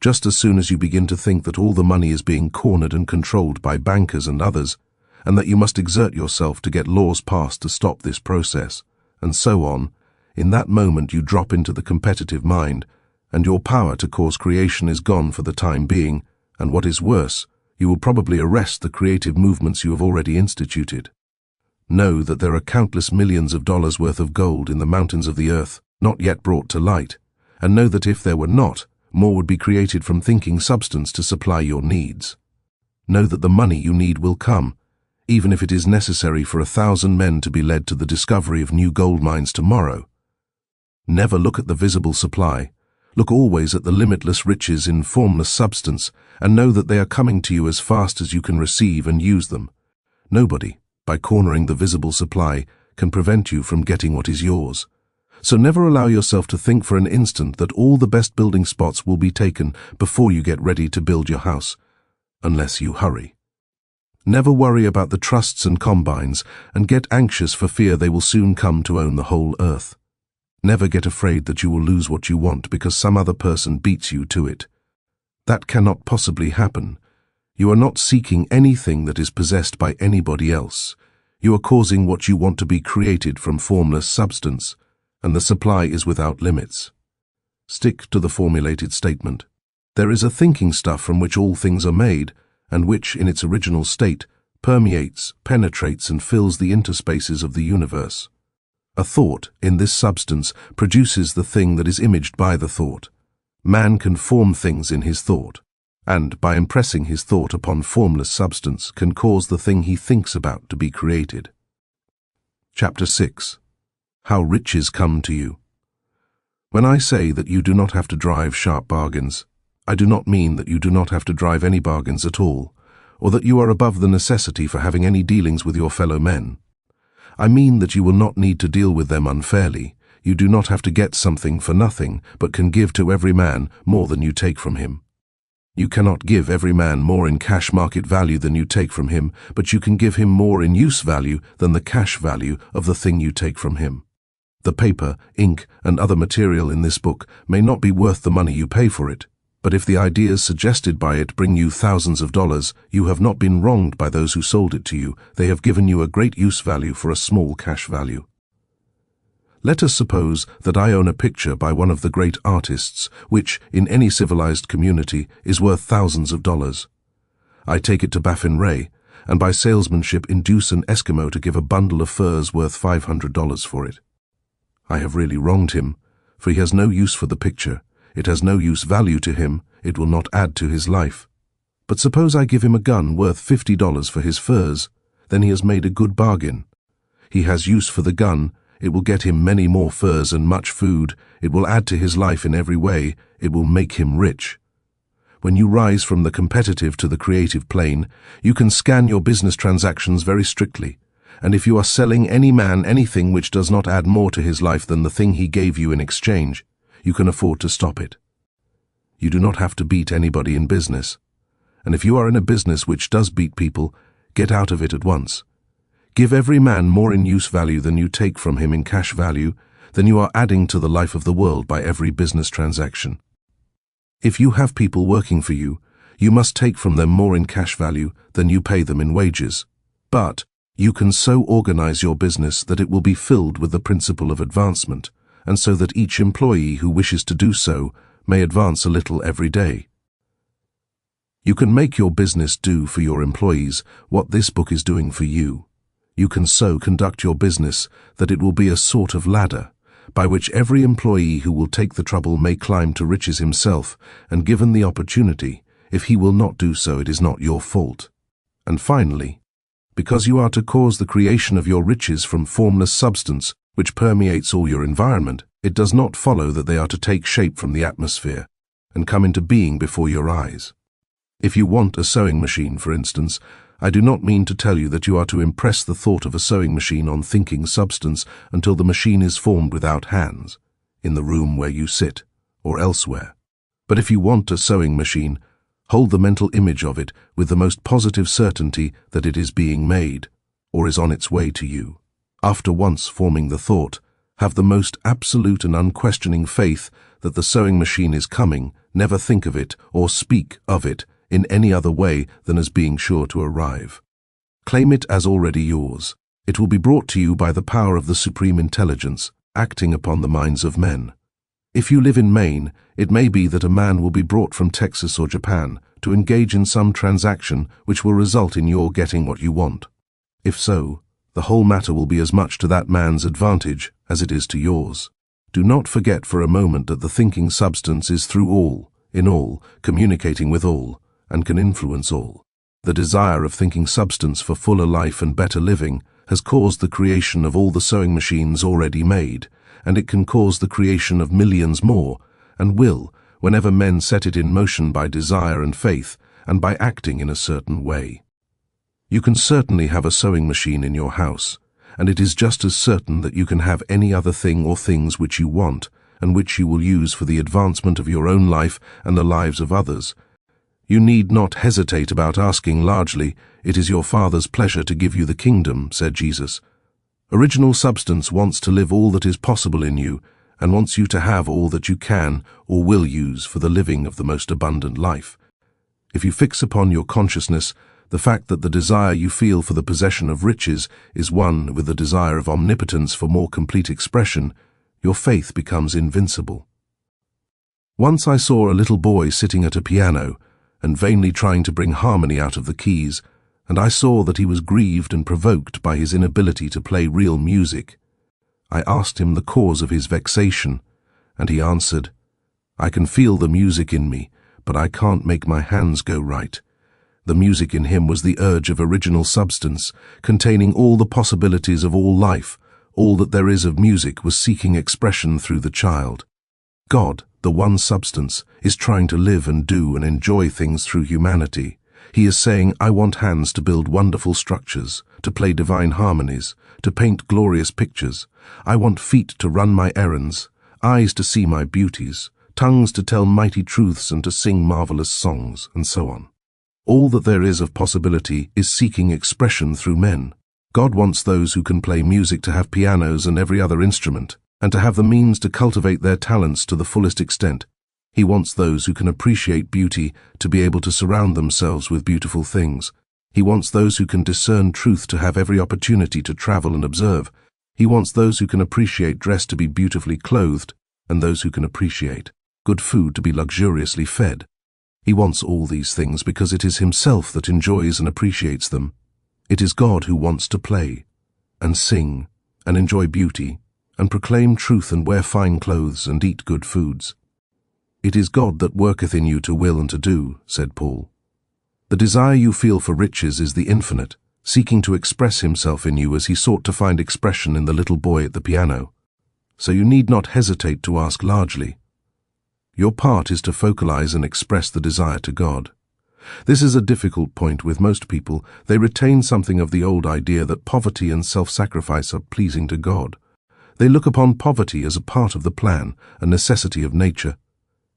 Just as soon as you begin to think that all the money is being cornered and controlled by bankers and others, and that you must exert yourself to get laws passed to stop this process, and so on, in that moment you drop into the competitive mind, and your power to cause creation is gone for the time being, and what is worse, you will probably arrest the creative movements you have already instituted. Know that there are countless millions of dollars worth of gold in the mountains of the earth, not yet brought to light, and know that if there were not, more would be created from thinking substance to supply your needs. Know that the money you need will come, even if it is necessary for 1,000 men to be led to the discovery of new gold mines tomorrow. Never look at the visible supply. Look always at the limitless riches in formless substance, and know that they are coming to you as fast as you can receive and use them. Nobody, by cornering the visible supply, can prevent you from getting what is yours. So never allow yourself to think for an instant that all the best building spots will be taken before you get ready to build your house, unless you hurry. Never worry about the trusts and combines, and get anxious for fear they will soon come to own the whole earth. Never get afraid that you will lose what you want because some other person beats you to it. That cannot possibly happen. You are not seeking anything that is possessed by anybody else. You are causing what you want to be created from formless substance, and the supply is without limits. Stick to the formulated statement. There is a thinking stuff from which all things are made, and which, in its original state, permeates, penetrates, and fills the interspaces of the universe. A thought, in this substance, produces the thing that is imaged by the thought. Man can form things in his thought, and, by impressing his thought upon formless substance, can cause the thing he thinks about to be created. Chapter 6. How Riches Come to You. When I say that you do not have to drive sharp bargains, I do not mean that you do not have to drive any bargains at all, or that you are above the necessity for having any dealings with your fellow men. I mean that you will not need to deal with them unfairly. You do not have to get something for nothing, but can give to every man more than you take from him. You cannot give every man more in cash market value than you take from him, but you can give him more in use value than the cash value of the thing you take from him. The paper, ink, and other material in this book may not be worth the money you pay for it, but if the ideas suggested by it bring you thousands of dollars, you have not been wronged by those who sold it to you. They have given you a great use value for a small cash value. Let us suppose that I own a picture by one of the great artists, which, in any civilized community, is worth thousands of dollars. I take it to Baffin Ray, and by salesmanship induce an Eskimo to give a bundle of furs worth $500 for it. I have really wronged him, for he has no use for the picture, it has no value to him, it will not add to his life. But suppose I give him a gun worth $50 for his furs, then he has made a good bargain. He has use for the gun, it will get him many more furs and much food, it will add to his life in every way, it will make him rich. When you rise from the competitive to the creative plane, you can scan your business transactions very strictly, and if you are selling any man anything which does not add more to his life than the thing he gave you in exchange, you can afford to stop it. You do not have to beat anybody in business, and if you are in a business which does beat people, get out of it at once. Give every man more in use value than you take from him in cash value, then you are adding to the life of the world by every business transaction. If you have people working for you, you must take from them more in cash value than you pay them in wages. But you can so organize your business that it will be filled with the principle of advancement, and so that each employee who wishes to do so may advance a little every day. You can make your business do for your employees what this book is doing for you. You can so conduct your business that it will be a sort of ladder, by which every employee who will take the trouble may climb to riches himself, and given the opportunity, if he will not do so, it is not your fault. And finally, because you are to cause the creation of your riches from formless substance, which permeates all your environment, it does not follow that they are to take shape from the atmosphere, and come into being before your eyes. If you want a sewing machine, for instance, I do not mean to tell you that you are to impress the thought of a sewing machine on thinking substance until the machine is formed without hands, in the room where you sit, or elsewhere. But if you want a sewing machine, hold the mental image of it with the most positive certainty that it is being made, or is on its way to you. After once forming the thought, have the most absolute and unquestioning faith that the sewing machine is coming, never think of it or speak of it in any other way than as being sure to arrive. Claim it as already yours. It will be brought to you by the power of the supreme intelligence, acting upon the minds of men. If you live in Maine, it may be that a man will be brought from Texas or Japan to engage in some transaction which will result in your getting what you want. If so, the whole matter will be as much to that man's advantage as it is to yours. Do not forget for a moment that the thinking substance is through all, in all, communicating with all, and can influence all. The desire of thinking substance for fuller life and better living has caused the creation of all the sewing machines already made, and it can cause the creation of millions more, and will, whenever men set it in motion by desire and faith, and by acting in a certain way. You can certainly have a sewing machine in your house, and it is just as certain that you can have any other thing or things which you want, and which you will use for the advancement of your own life and the lives of others. You need not hesitate about asking largely, "It is your Father's pleasure to give you the kingdom," said Jesus. Original substance wants to live all that is possible in you, and wants you to have all that you can or will use for the living of the most abundant life. If you fix upon your consciousness the fact that the desire you feel for the possession of riches is one with the desire of omnipotence for more complete expression, your faith becomes invincible. Once I saw a little boy sitting at a piano and vainly trying to bring harmony out of the keys, and I saw that he was grieved and provoked by his inability to play real music. I asked him the cause of his vexation, and he answered, "I can feel the music in me, but I can't make my hands go right." The music in him was the urge of original substance, containing all the possibilities of all life. All that there is of music was seeking expression through the child. God, the one substance, is trying to live and do and enjoy things through humanity. He is saying, "I want hands to build wonderful structures, to play divine harmonies, to paint glorious pictures. I want feet to run my errands, eyes to see my beauties, tongues to tell mighty truths and to sing marvelous songs," and so on. All that there is of possibility is seeking expression through men. God wants those who can play music to have pianos and every other instrument, and to have the means to cultivate their talents to the fullest extent. He wants those who can appreciate beauty to be able to surround themselves with beautiful things. He wants those who can discern truth to have every opportunity to travel and observe. He wants those who can appreciate dress to be beautifully clothed, and those who can appreciate good food to be luxuriously fed. He wants all these things because it is himself that enjoys and appreciates them. It is God who wants to play, and sing, and enjoy beauty, and proclaim truth and wear fine clothes and eat good foods. It is God that worketh in you to will and to do, said Paul. The desire you feel for riches is the infinite, seeking to express himself in you as he sought to find expression in the little boy at the piano. So you need not hesitate to ask largely. Your part is to focalize and express the desire to God. This is a difficult point with most people. They retain something of the old idea that poverty and self-sacrifice are pleasing to God. They look upon poverty as a part of the plan, a necessity of nature.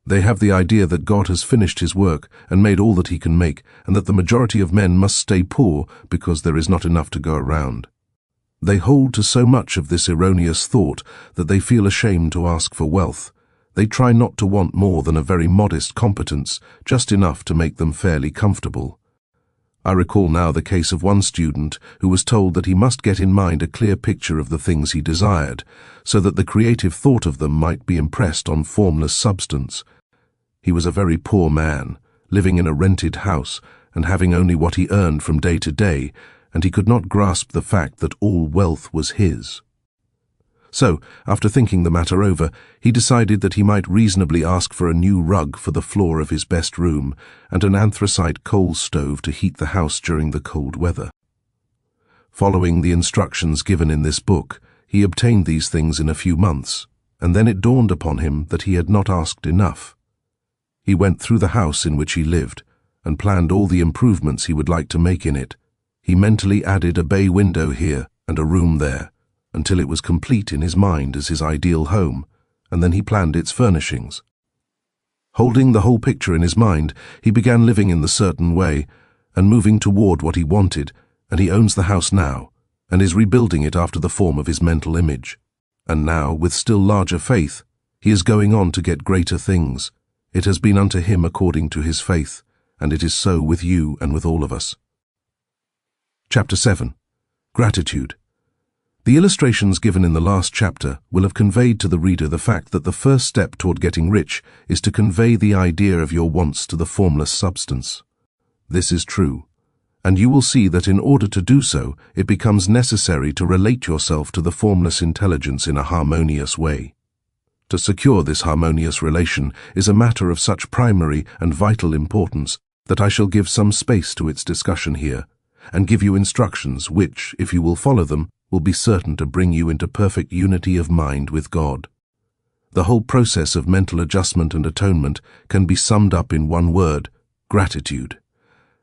They have the idea that God has finished his work and made all that he can make, and that the majority of men must stay poor because there is not enough to go around. They hold to so much of this erroneous thought that they feel ashamed to ask for wealth. They try not to want more than a very modest competence, just enough to make them fairly comfortable. I recall now the case of one student who was told that he must get in mind a clear picture of the things he desired, so that the creative thought of them might be impressed on formless substance. He was a very poor man, living in a rented house and having only what he earned from day to day, and he could not grasp the fact that all wealth was his. So, after thinking the matter over, he decided that he might reasonably ask for a new rug for the floor of his best room and an anthracite coal stove to heat the house during the cold weather. Following the instructions given in this book, he obtained these things in a few months, and then it dawned upon him that he had not asked enough. He went through the house in which he lived and planned all the improvements he would like to make in it. He mentally added a bay window here and a room there, until it was complete in his mind as his ideal home, and then he planned its furnishings. Holding the whole picture in his mind, he began living in the certain way and moving toward what he wanted, and he owns the house now and is rebuilding it after the form of his mental image. And now, with still larger faith, he is going on to get greater things. It has been unto him according to his faith, and it is so with you and with all of us. Chapter 7. Gratitude. The illustrations given in the last chapter will have conveyed to the reader the fact that the first step toward getting rich is to convey the idea of your wants to the formless substance. This is true, and you will see that in order to do so, it becomes necessary to relate yourself to the formless intelligence in a harmonious way. To secure this harmonious relation is a matter of such primary and vital importance that I shall give some space to its discussion here, and give you instructions which, if you will follow them, will be certain to bring you into perfect unity of mind with God. The whole process of mental adjustment and atonement can be summed up in one word: gratitude.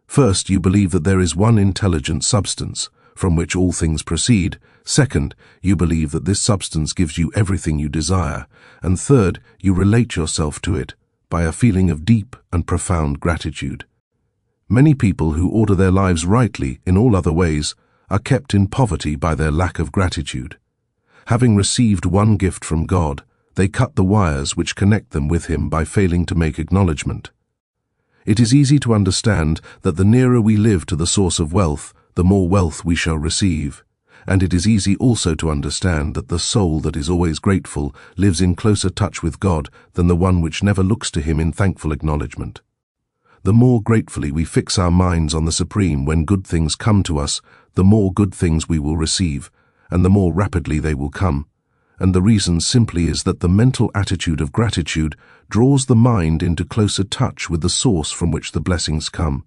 First, you believe that there is one intelligent substance, from which all things proceed. Second, you believe that this substance gives you everything you desire. And third, you relate yourself to it by a feeling of deep and profound gratitude. Many people who order their lives rightly in all other ways are kept in poverty by their lack of gratitude. Having received one gift from God, they cut the wires which connect them with Him by failing to make acknowledgement. It is easy to understand that the nearer we live to the source of wealth, the more wealth we shall receive. And it is easy also to understand that the soul that is always grateful lives in closer touch with God than the one which never looks to Him in thankful acknowledgement. The more gratefully we fix our minds on the Supreme when good things come to us, the more good things we will receive, and the more rapidly they will come. And the reason simply is that the mental attitude of gratitude draws the mind into closer touch with the source from which the blessings come.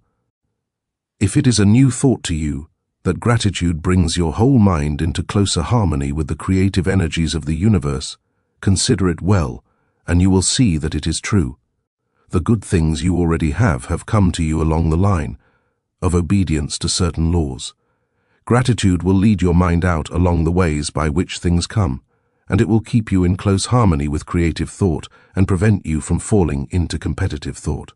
If it is a new thought to you that gratitude brings your whole mind into closer harmony with the creative energies of the universe, consider it well, and you will see that it is true. The good things you already have come to you along the line of obedience to certain laws. Gratitude will lead your mind out along the ways by which things come, and it will keep you in close harmony with creative thought and prevent you from falling into competitive thought.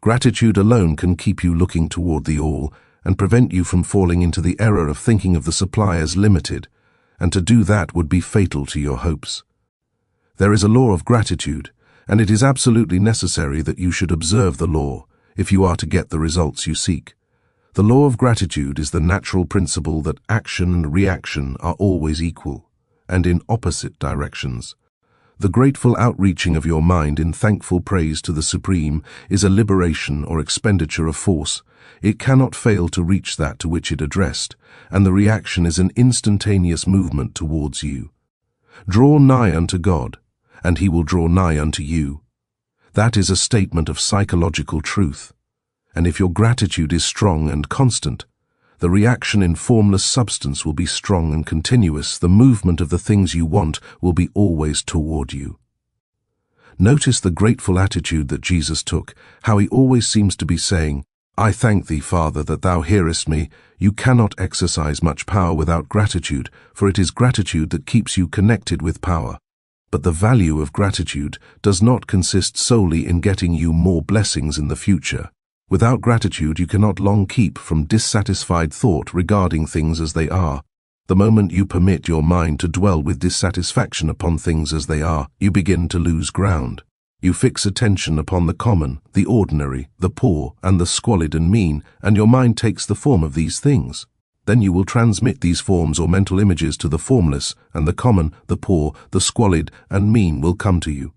Gratitude alone can keep you looking toward the all and prevent you from falling into the error of thinking of the supply as limited, and to do that would be fatal to your hopes. There is a law of gratitude, and it is absolutely necessary that you should observe the law if you are to get the results you seek. The law of gratitude is the natural principle that action and reaction are always equal, and in opposite directions. The grateful outreaching of your mind in thankful praise to the Supreme is a liberation or expenditure of force. It cannot fail to reach that to which it addressed, and the reaction is an instantaneous movement towards you. Draw nigh unto God, and he will draw nigh unto you. That is a statement of psychological truth. And if your gratitude is strong and constant, the reaction in formless substance will be strong and continuous. The movement of the things you want will be always toward you. Notice the grateful attitude that Jesus took, how he always seems to be saying, I thank thee, Father, that thou hearest me. You cannot exercise much power without gratitude, for it is gratitude that keeps you connected with power. But the value of gratitude does not consist solely in getting you more blessings in the future. Without gratitude, you cannot long keep from dissatisfied thought regarding things as they are. The moment you permit your mind to dwell with dissatisfaction upon things as they are, you begin to lose ground. You fix attention upon the common, the ordinary, the poor, and the squalid and mean, and your mind takes the form of these things. Then you will transmit these forms or mental images to the formless, and the common, the poor, the squalid, and mean will come to you.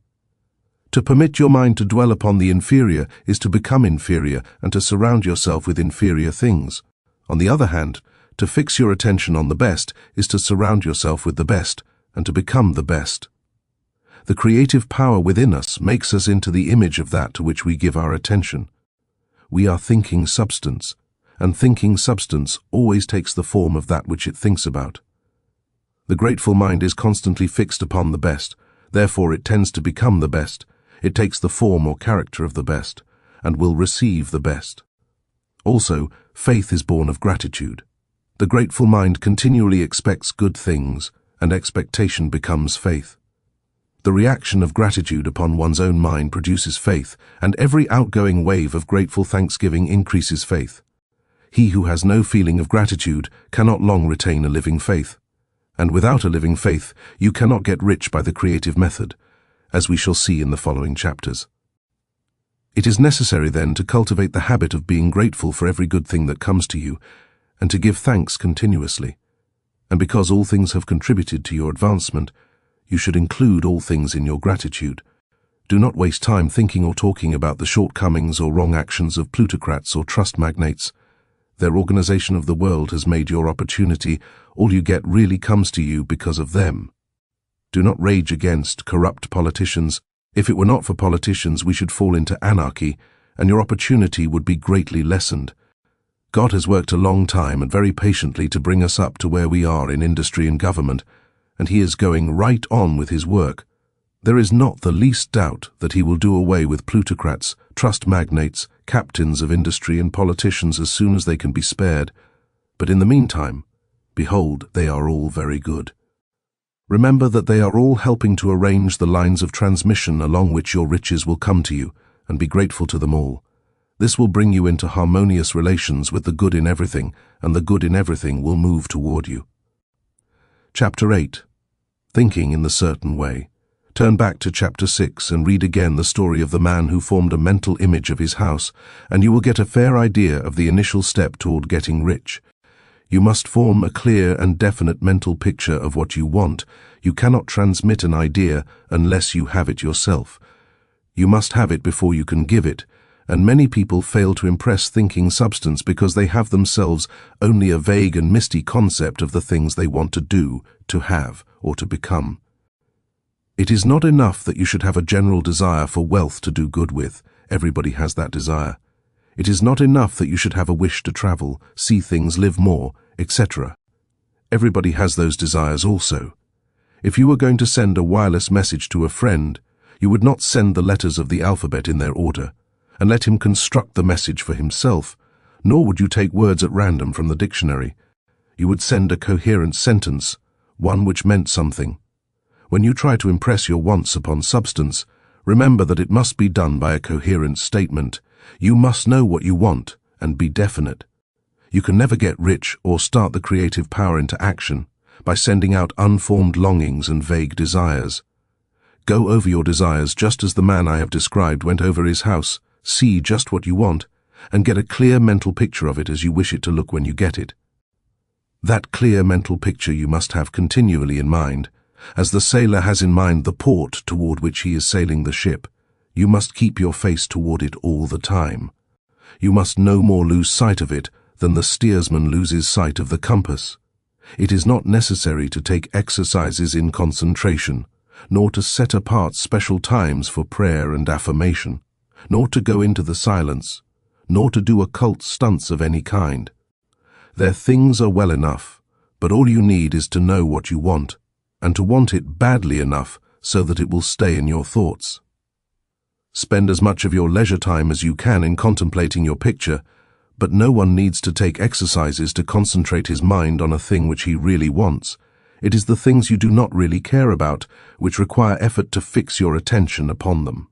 To permit your mind to dwell upon the inferior is to become inferior and to surround yourself with inferior things. On the other hand, to fix your attention on the best is to surround yourself with the best and to become the best. The creative power within us makes us into the image of that to which we give our attention. We are thinking substance, and thinking substance always takes the form of that which it thinks about. The grateful mind is constantly fixed upon the best, therefore it tends to become the best. It takes the form or character of the best, and will receive the best. Also, faith is born of gratitude. The grateful mind continually expects good things, and expectation becomes faith. The reaction of gratitude upon one's own mind produces faith, and every outgoing wave of grateful thanksgiving increases faith. He who has no feeling of gratitude cannot long retain a living faith. And without a living faith, you cannot get rich by the creative method, as we shall see in the following chapters. It is necessary then to cultivate the habit of being grateful for every good thing that comes to you, and to give thanks continuously. And because all things have contributed to your advancement, you should include all things in your gratitude. Do not waste time thinking or talking about the shortcomings or wrong actions of plutocrats or trust magnates. Their organization of the world has made your opportunity. All you get really comes to you because of them. Do not rage against corrupt politicians. If it were not for politicians, we should fall into anarchy, and your opportunity would be greatly lessened. God has worked a long time and very patiently to bring us up to where we are in industry and government, and he is going right on with his work. There is not the least doubt that he will do away with plutocrats, trust magnates, captains of industry and politicians as soon as they can be spared. But in the meantime, behold, they are all very good. Remember that they are all helping to arrange the lines of transmission along which your riches will come to you, and be grateful to them all. This will bring you into harmonious relations with the good in everything, and the good in everything will move toward you. Chapter 8. Thinking in the Certain Way. Turn back to Chapter 6 and read again the story of the man who formed a mental image of his house, and you will get a fair idea of the initial step toward getting rich. You must form a clear and definite mental picture of what you want. You cannot transmit an idea unless you have it yourself. You must have it before you can give it, and many people fail to impress thinking substance because they have themselves only a vague and misty concept of the things they want to do, to have, or to become. It is not enough that you should have a general desire for wealth to do good with. Everybody has that desire. It is not enough that you should have a wish to travel, see things, live more, etc. Everybody has those desires also. If you were going to send a wireless message to a friend, you would not send the letters of the alphabet in their order, and let him construct the message for himself, nor would you take words at random from the dictionary. You would send a coherent sentence, one which meant something. When you try to impress your wants upon substance, remember that it must be done by a coherent statement. You must know what you want and be definite. You can never get rich or start the creative power into action by sending out unformed longings and vague desires. Go over your desires just as the man I have described went over his house. See just what you want and get a clear mental picture of it as you wish it to look when you get it. That clear mental picture you must have continually in mind, As the sailor has in mind the port toward which he is sailing the ship, you must keep your face toward it all the time. You must no more lose sight of it than the steersman loses sight of the compass. It is not necessary to take exercises in concentration, nor to set apart special times for prayer and affirmation, nor to go into the silence, nor to do occult stunts of any kind. Their things are well enough, but all you need is to know what you want, and to want it badly enough so that it will stay in your thoughts. Spend as much of your leisure time as you can in contemplating your picture, but no one needs to take exercises to concentrate his mind on a thing which he really wants. It is the things you do not really care about which require effort to fix your attention upon them.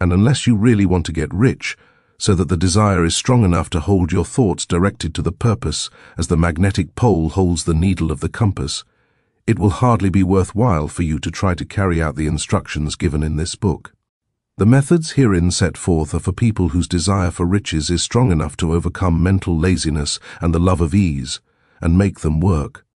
And unless you really want to get rich, so that the desire is strong enough to hold your thoughts directed to the purpose as the magnetic pole holds the needle of the compass, it will hardly be worthwhile for you to try to carry out the instructions given in this book. The methods herein set forth are for people whose desire for riches is strong enough to overcome mental laziness and the love of ease, and make them work.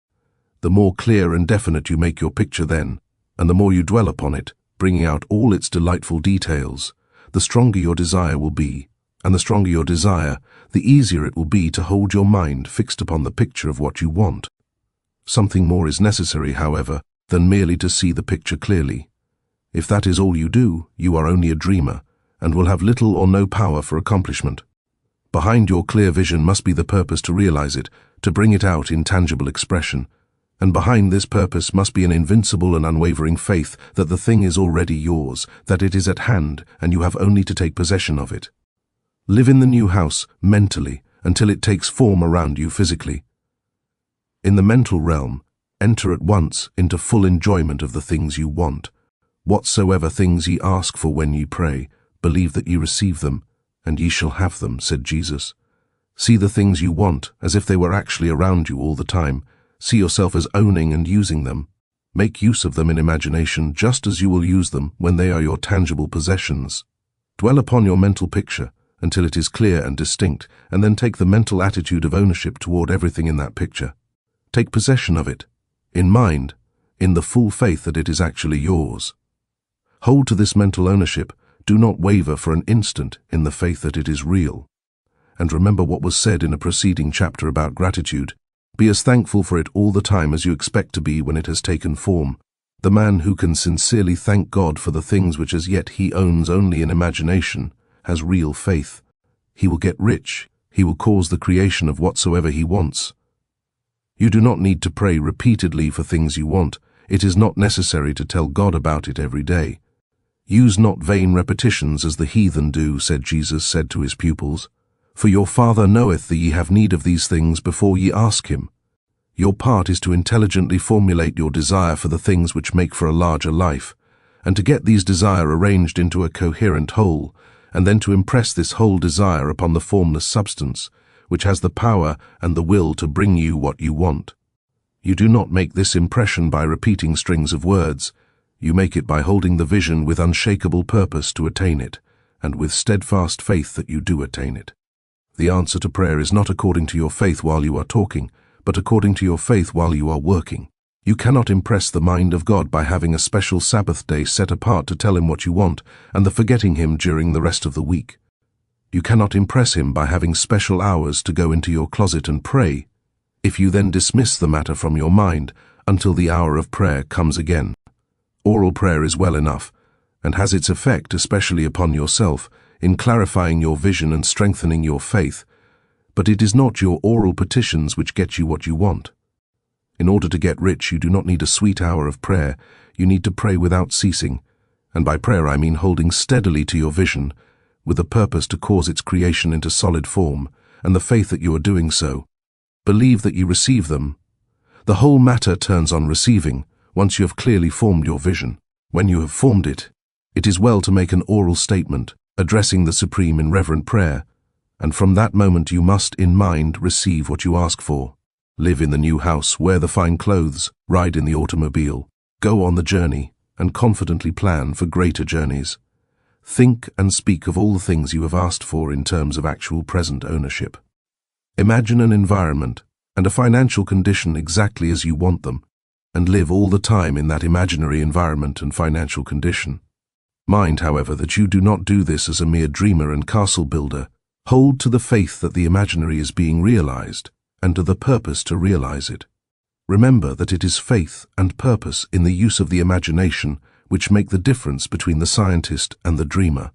The more clear and definite you make your picture then, and the more you dwell upon it, bringing out all its delightful details, the stronger your desire will be, and the stronger your desire, the easier it will be to hold your mind fixed upon the picture of what you want. Something more is necessary, however, than merely to see the picture clearly. If that is all you do, you are only a dreamer, and will have little or no power for accomplishment. Behind your clear vision must be the purpose to realize it, to bring it out in tangible expression, and behind this purpose must be an invincible and unwavering faith that the thing is already yours, that it is at hand, and you have only to take possession of it. Live in the new house mentally until it takes form around you physically. In the mental realm, enter at once into full enjoyment of the things you want. Whatsoever things ye ask for when ye pray, believe that ye receive them, and ye shall have them, said Jesus. See the things you want as if they were actually around you all the time. See yourself as owning and using them. Make use of them in imagination just as you will use them when they are your tangible possessions. Dwell upon your mental picture until it is clear and distinct, and then take the mental attitude of ownership toward everything in that picture. Take possession of it, in mind, in the full faith that it is actually yours. Hold to this mental ownership, do not waver for an instant in the faith that it is real. And remember what was said in a preceding chapter about gratitude. Be as thankful for it all the time as you expect to be when it has taken form. The man who can sincerely thank God for the things which as yet he owns only in imagination has real faith. He will get rich. He will cause the creation of whatsoever he wants. You do not need to pray repeatedly for things you want. It is not necessary to tell God about it every day. Use not vain repetitions as the heathen do, said Jesus said to his pupils. For your Father knoweth that ye have need of these things before ye ask him. Your part is to intelligently formulate your desire for the things which make for a larger life, and to get these desire arranged into a coherent whole, and then to impress this whole desire upon the formless substance, which has the power and the will to bring you what you want. You do not make this impression by repeating strings of words. You make it by holding the vision with unshakable purpose to attain it, and with steadfast faith that you do attain it. The answer to prayer is not according to your faith while you are talking, but according to your faith while you are working. You cannot impress the mind of God by having a special Sabbath day set apart to tell him what you want, and the forgetting him during the rest of the week. You cannot impress him by having special hours to go into your closet and pray, if you then dismiss the matter from your mind until the hour of prayer comes again. Oral prayer is well enough, and has its effect, especially upon yourself, in clarifying your vision and strengthening your faith, but it is not your oral petitions which get you what you want. In order to get rich, you do not need a sweet hour of prayer. You need to pray without ceasing, and by prayer I mean holding steadily to your vision, with a purpose to cause its creation into solid form, and the faith that you are doing so. Believe that you receive them. The whole matter turns on receiving, once you have clearly formed your vision. When you have formed it, it is well to make an oral statement, addressing the Supreme in reverent prayer, and from that moment you must, in mind, receive what you ask for. Live in the new house, wear the fine clothes, ride in the automobile, go on the journey, and confidently plan for greater journeys. Think and speak of all the things you have asked for in terms of actual present ownership. Imagine an environment and a financial condition exactly as you want them, and live all the time in that imaginary environment and financial condition. Mind, however, that you do not do this as a mere dreamer and castle builder. Hold to the faith that the imaginary is being realized, and to the purpose to realize it. Remember that it is faith and purpose in the use of the imagination which make the difference between the scientist and the dreamer.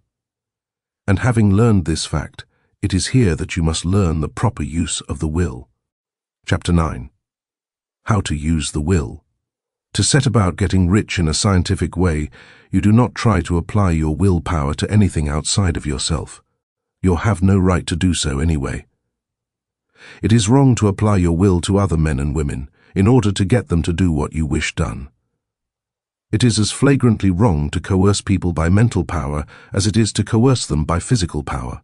And having learned this fact, it is here that you must learn the proper use of the will. Chapter 9. How to use the will. To set about getting rich in a scientific way, you do not try to apply your willpower to anything outside of yourself. You have no right to do so anyway. It is wrong to apply your will to other men and women in order to get them to do what you wish done. It is as flagrantly wrong to coerce people by mental power as it is to coerce them by physical power.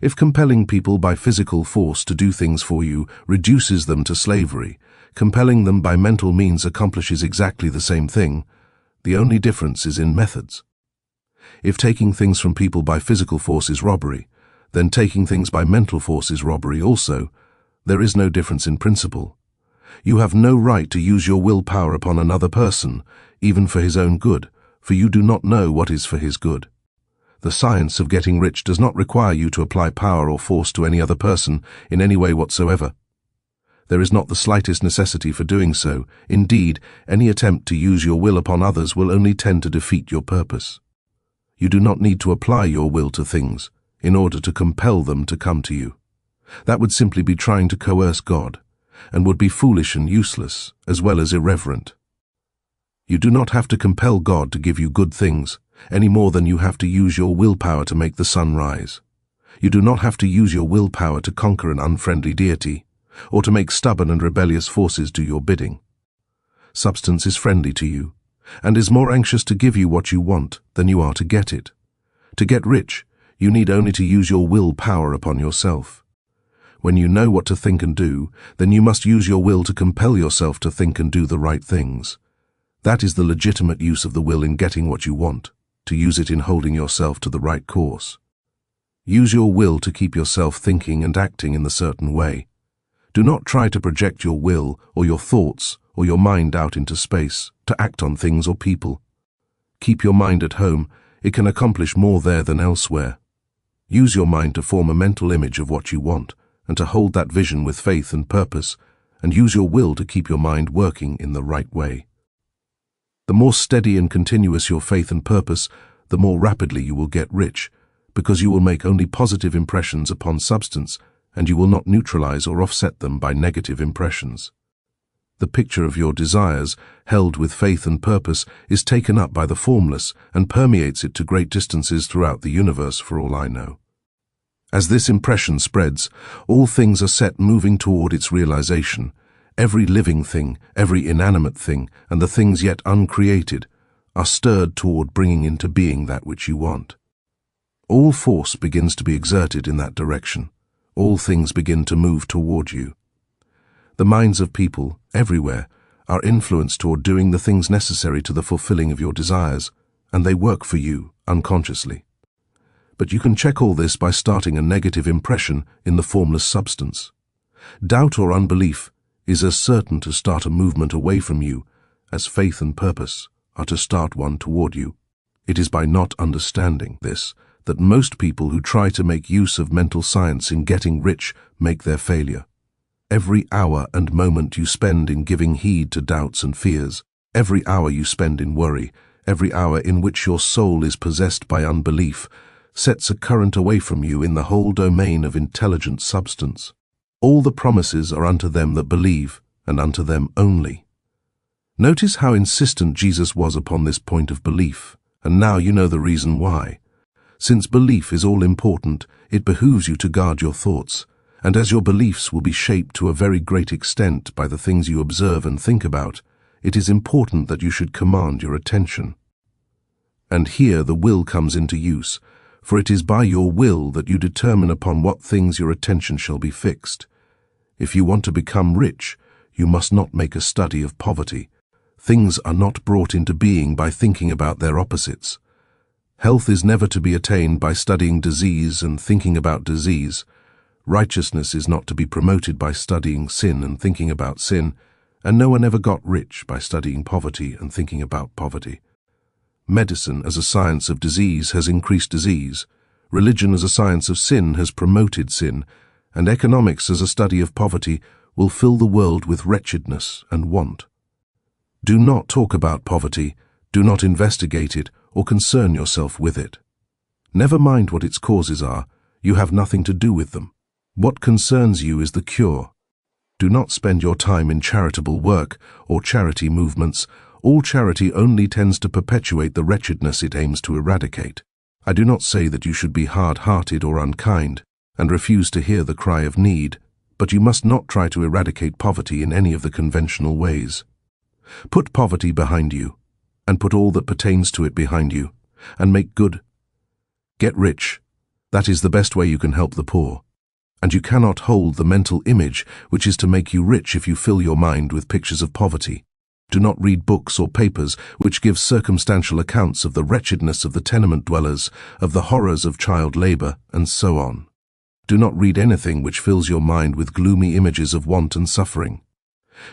If compelling people by physical force to do things for you reduces them to slavery, compelling them by mental means accomplishes exactly the same thing. The only difference is in methods. If taking things from people by physical force is robbery, then taking things by mental force is robbery also. There is no difference in principle. You have no right to use your willpower upon another person, even for his own good, for you do not know what is for his good. The science of getting rich does not require you to apply power or force to any other person in any way whatsoever. There is not the slightest necessity for doing so. Indeed, any attempt to use your will upon others will only tend to defeat your purpose. You do not need to apply your will to things in order to compel them to come to you. That would simply be trying to coerce God, and would be foolish and useless, as well as irreverent. You do not have to compel God to give you good things, any more than you have to use your willpower to make the sun rise. You do not have to use your willpower to conquer an unfriendly deity, or to make stubborn and rebellious forces do your bidding. Substance is friendly to you, and is more anxious to give you what you want than you are to get it. To get rich, you need only to use your willpower upon yourself. When you know what to think and do, then you must use your will to compel yourself to think and do the right things. That is the legitimate use of the will in getting what you want, to use it in holding yourself to the right course. Use your will to keep yourself thinking and acting in a certain way. Do not try to project your will or your thoughts or your mind out into space to act on things or people. Keep your mind at home. It can accomplish more there than elsewhere. Use your mind to form a mental image of what you want and to hold that vision with faith and purpose, and use your will to keep your mind working in the right way. The more steady and continuous your faith and purpose, the more rapidly you will get rich, because you will make only positive impressions upon substance, and you will not neutralize or offset them by negative impressions. The picture of your desires, held with faith and purpose, is taken up by the formless and permeates it to great distances throughout the universe, for all I know. As this impression spreads, all things are set moving toward its realization. Every living thing, every inanimate thing, and the things yet uncreated are stirred toward bringing into being that which you want. All force begins to be exerted in that direction. All things begin to move toward you. The minds of people, everywhere, are influenced toward doing the things necessary to the fulfilling of your desires, and they work for you unconsciously. But you can check all this by starting a negative impression in the formless substance. Doubt or unbelief is as certain to start a movement away from you as faith and purpose are to start one toward you. It is by not understanding this that most people who try to make use of mental science in getting rich make their failure. Every hour and moment you spend in giving heed to doubts and fears, every hour you spend in worry, every hour in which your soul is possessed by unbelief, sets a current away from you in the whole domain of intelligent substance. All the promises are unto them that believe, and unto them only. Notice how insistent Jesus was upon this point of belief, and now you know the reason why. Since belief is all important, it behooves you to guard your thoughts, and as your beliefs will be shaped to a very great extent by the things you observe and think about, it is important that you should command your attention. And here the will comes into use, for it is by your will that you determine upon what things your attention shall be fixed. If you want to become rich, you must not make a study of poverty. Things are not brought into being by thinking about their opposites. Health is never to be attained by studying disease and thinking about disease. Righteousness is not to be promoted by studying sin and thinking about sin, and no one ever got rich by studying poverty and thinking about poverty. Medicine as a science of disease has increased disease. Religion as a science of sin has promoted sin, and economics as a study of poverty will fill the world with wretchedness and want. Do not talk about poverty, do not investigate it or concern yourself with it. Never mind what its causes are, you have nothing to do with them. What concerns you is the cure. Do not spend your time in charitable work or charity movements. All charity only tends to perpetuate the wretchedness it aims to eradicate. I do not say that you should be hard-hearted or unkind and refuse to hear the cry of need, but you must not try to eradicate poverty in any of the conventional ways. Put poverty behind you, and put all that pertains to it behind you, and make good. Get rich. That is the best way you can help the poor. And you cannot hold the mental image which is to make you rich if you fill your mind with pictures of poverty. Do not read books or papers which give circumstantial accounts of the wretchedness of the tenement dwellers, of the horrors of child labor, and so on. Do not read anything which fills your mind with gloomy images of want and suffering.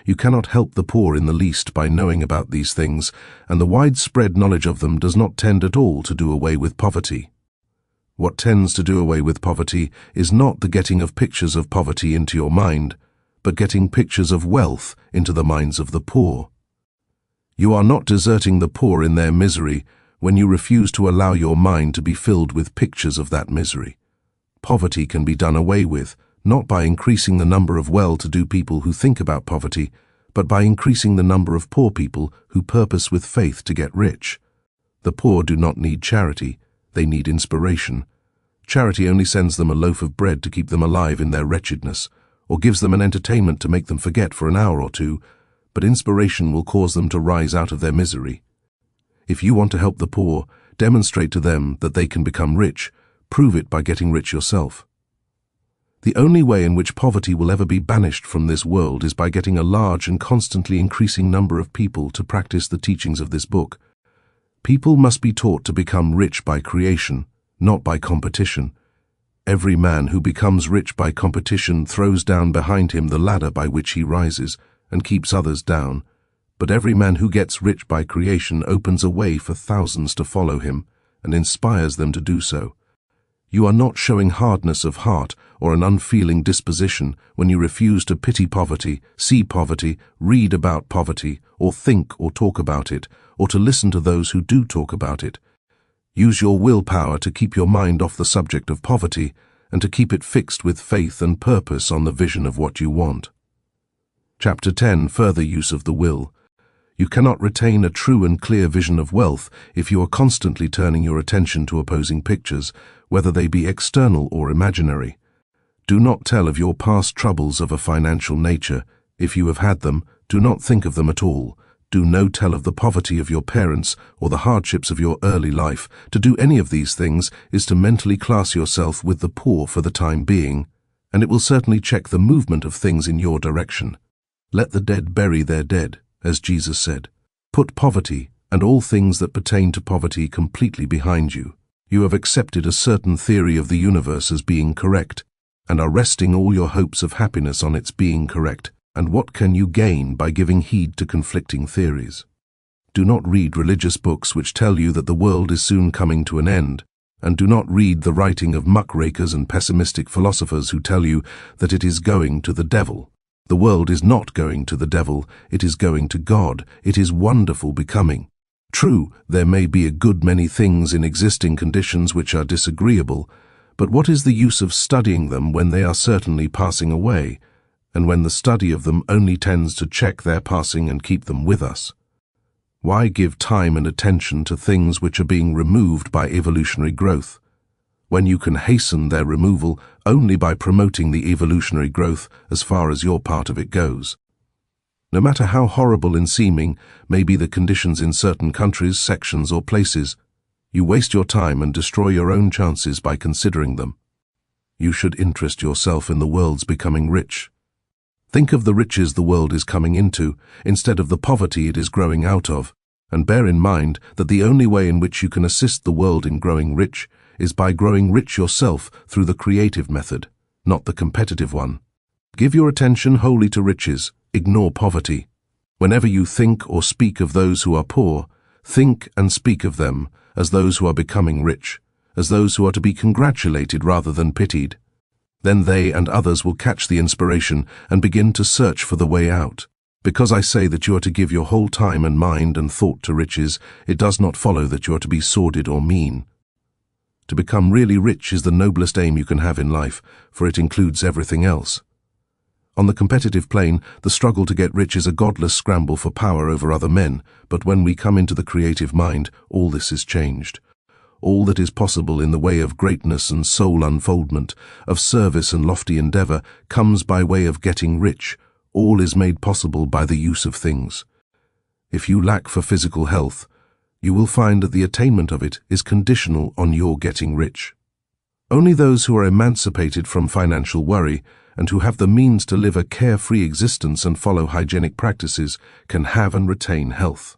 You cannot help the poor in the least by knowing about these things, and the widespread knowledge of them does not tend at all to do away with poverty. What tends to do away with poverty is not the getting of pictures of poverty into your mind, but getting pictures of wealth into the minds of the poor. You are not deserting the poor in their misery when you refuse to allow your mind to be filled with pictures of that misery. Poverty can be done away with, not by increasing the number of well-to-do people who think about poverty, but by increasing the number of poor people who purpose with faith to get rich. The poor do not need charity, they need inspiration. Charity only sends them a loaf of bread to keep them alive in their wretchedness, or gives them an entertainment to make them forget for an hour or two, but inspiration will cause them to rise out of their misery. If you want to help the poor, demonstrate to them that they can become rich. Prove it by getting rich yourself. The only way in which poverty will ever be banished from this world is by getting a large and constantly increasing number of people to practice the teachings of this book. People must be taught to become rich by creation, not by competition. Every man who becomes rich by competition throws down behind him the ladder by which he rises, and keeps others down, but every man who gets rich by creation opens a way for thousands to follow him, and inspires them to do so. You are not showing hardness of heart or an unfeeling disposition when you refuse to pity poverty, see poverty, read about poverty, or think or talk about it, or to listen to those who do talk about it. Use your willpower to keep your mind off the subject of poverty, and to keep it fixed with faith and purpose on the vision of what you want. Chapter 10. Further use of the will. You cannot retain a true and clear vision of wealth if you are constantly turning your attention to opposing pictures, whether they be external or imaginary. Do not tell of your past troubles of a financial nature. If you have had them, do not think of them at all. Do no tell of the poverty of your parents or the hardships of your early life. To do any of these things is to mentally class yourself with the poor for the time being, and it will certainly check the movement of things in your direction. Let the dead bury their dead, as Jesus said. Put poverty and all things that pertain to poverty completely behind you. You have accepted a certain theory of the universe as being correct, and are resting all your hopes of happiness on its being correct. And what can you gain by giving heed to conflicting theories? Do not read religious books which tell you that the world is soon coming to an end, and do not read the writing of muckrakers and pessimistic philosophers who tell you that it is going to the devil. The world is not going to the devil, it is going to God. It is wonderful becoming. True, there may be a good many things in existing conditions which are disagreeable, but what is the use of studying them when they are certainly passing away, and when the study of them only tends to check their passing and keep them with us? Why give time and attention to things which are being removed by evolutionary growth, when you can hasten their removal only by promoting the evolutionary growth as far as your part of it goes? No matter how horrible in seeming may be the conditions in certain countries, sections, or places, you waste your time and destroy your own chances by considering them. You should interest yourself in the world's becoming rich. Think of the riches the world is coming into, instead of the poverty it is growing out of, and bear in mind that the only way in which you can assist the world in growing rich is by growing rich yourself through the creative method, not the competitive one. Give your attention wholly to riches, ignore poverty. Whenever you think or speak of those who are poor, think and speak of them as those who are becoming rich, as those who are to be congratulated rather than pitied. Then they and others will catch the inspiration and begin to search for the way out. Because I say that you are to give your whole time and mind and thought to riches, it does not follow that you are to be sordid or mean. To become really rich is the noblest aim you can have in life, for it includes everything else. On the competitive plane, the struggle to get rich is a godless scramble for power over other men, but when we come into the creative mind, all this is changed. All that is possible in the way of greatness and soul unfoldment, of service and lofty endeavor, comes by way of getting rich. All is made possible by the use of things. If you lack for physical health, you will find that the attainment of it is conditional on your getting rich. Only those who are emancipated from financial worry and who have the means to live a carefree existence and follow hygienic practices can have and retain health.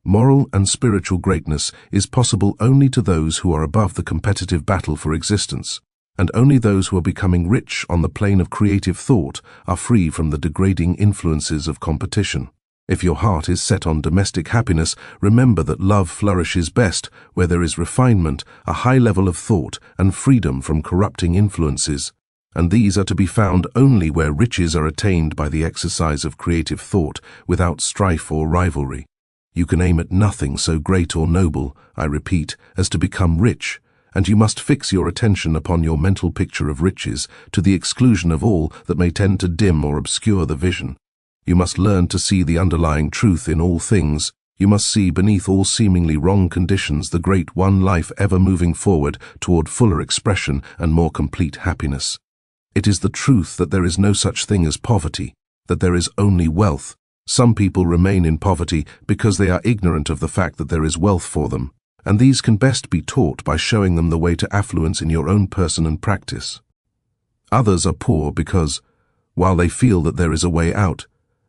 Moral and spiritual greatness is possible only to those who are above the competitive battle for existence, and only those who are becoming rich on the plane of creative thought are free from the degrading influences of competition. If your heart is set on domestic happiness, remember that love flourishes best where there is refinement, a high level of thought, and freedom from corrupting influences. And these are to be found only where riches are attained by the exercise of creative thought, without strife or rivalry. You can aim at nothing so great or noble, I repeat, as to become rich, and you must fix your attention upon your mental picture of riches to the exclusion of all that may tend to dim or obscure the vision. You must learn to see the underlying truth in all things. You must see beneath all seemingly wrong conditions the great one life ever moving forward toward fuller expression and more complete happiness. It is the truth that there is no such thing as poverty, that there is only wealth. Some people remain in poverty because they are ignorant of the fact that there is wealth for them, and these can best be taught by showing them the way to affluence in your own person and practice. Others are poor because, while they feel that there is a way out,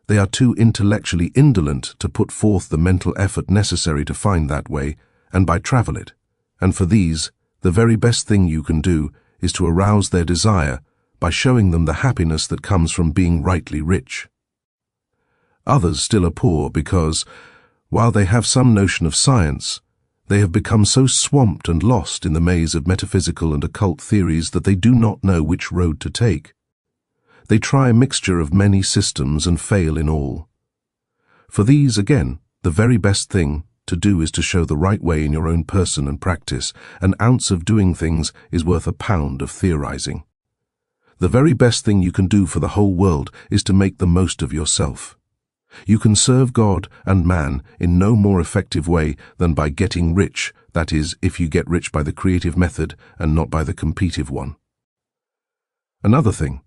they are too intellectually indolent to put forth the mental effort necessary to find that way, and by travel it. And for these, the very best thing you can do is to arouse their desire by showing them the happiness that comes from being rightly rich. Others still are poor because, while they have some notion of science, they have become so swamped and lost in the maze of metaphysical and occult theories that they do not know which road to take. They try a mixture of many systems and fail in all. For these, again, the very best thing to do is to show the right way in your own person and practice. An ounce of doing things is worth a pound of theorizing. The very best thing you can do for the whole world is to make the most of yourself. You can serve God and man in no more effective way than by getting rich, that is, if you get rich by the creative method and not by the competitive one. Another thing.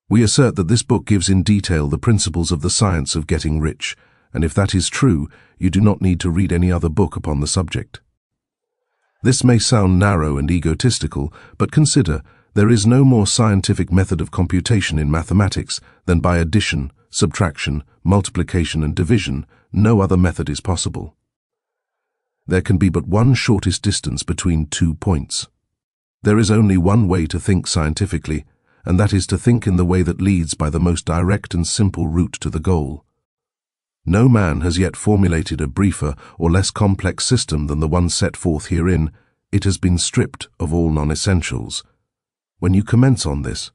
We assert that this book gives in detail the principles of the science of getting rich, and if that is true, you do not need to read any other book upon the subject. This may sound narrow and egotistical, but consider, there is no more scientific method of computation in mathematics than by addition, subtraction, multiplication and division. No other method is possible. There can be but one shortest distance between 2 points. There is only one way to think scientifically, and that is to think in the way that leads by the most direct and simple route to the goal. No man has yet formulated a briefer or less complex system than the one set forth herein. It has been stripped of all non-essentials. When you commence on this,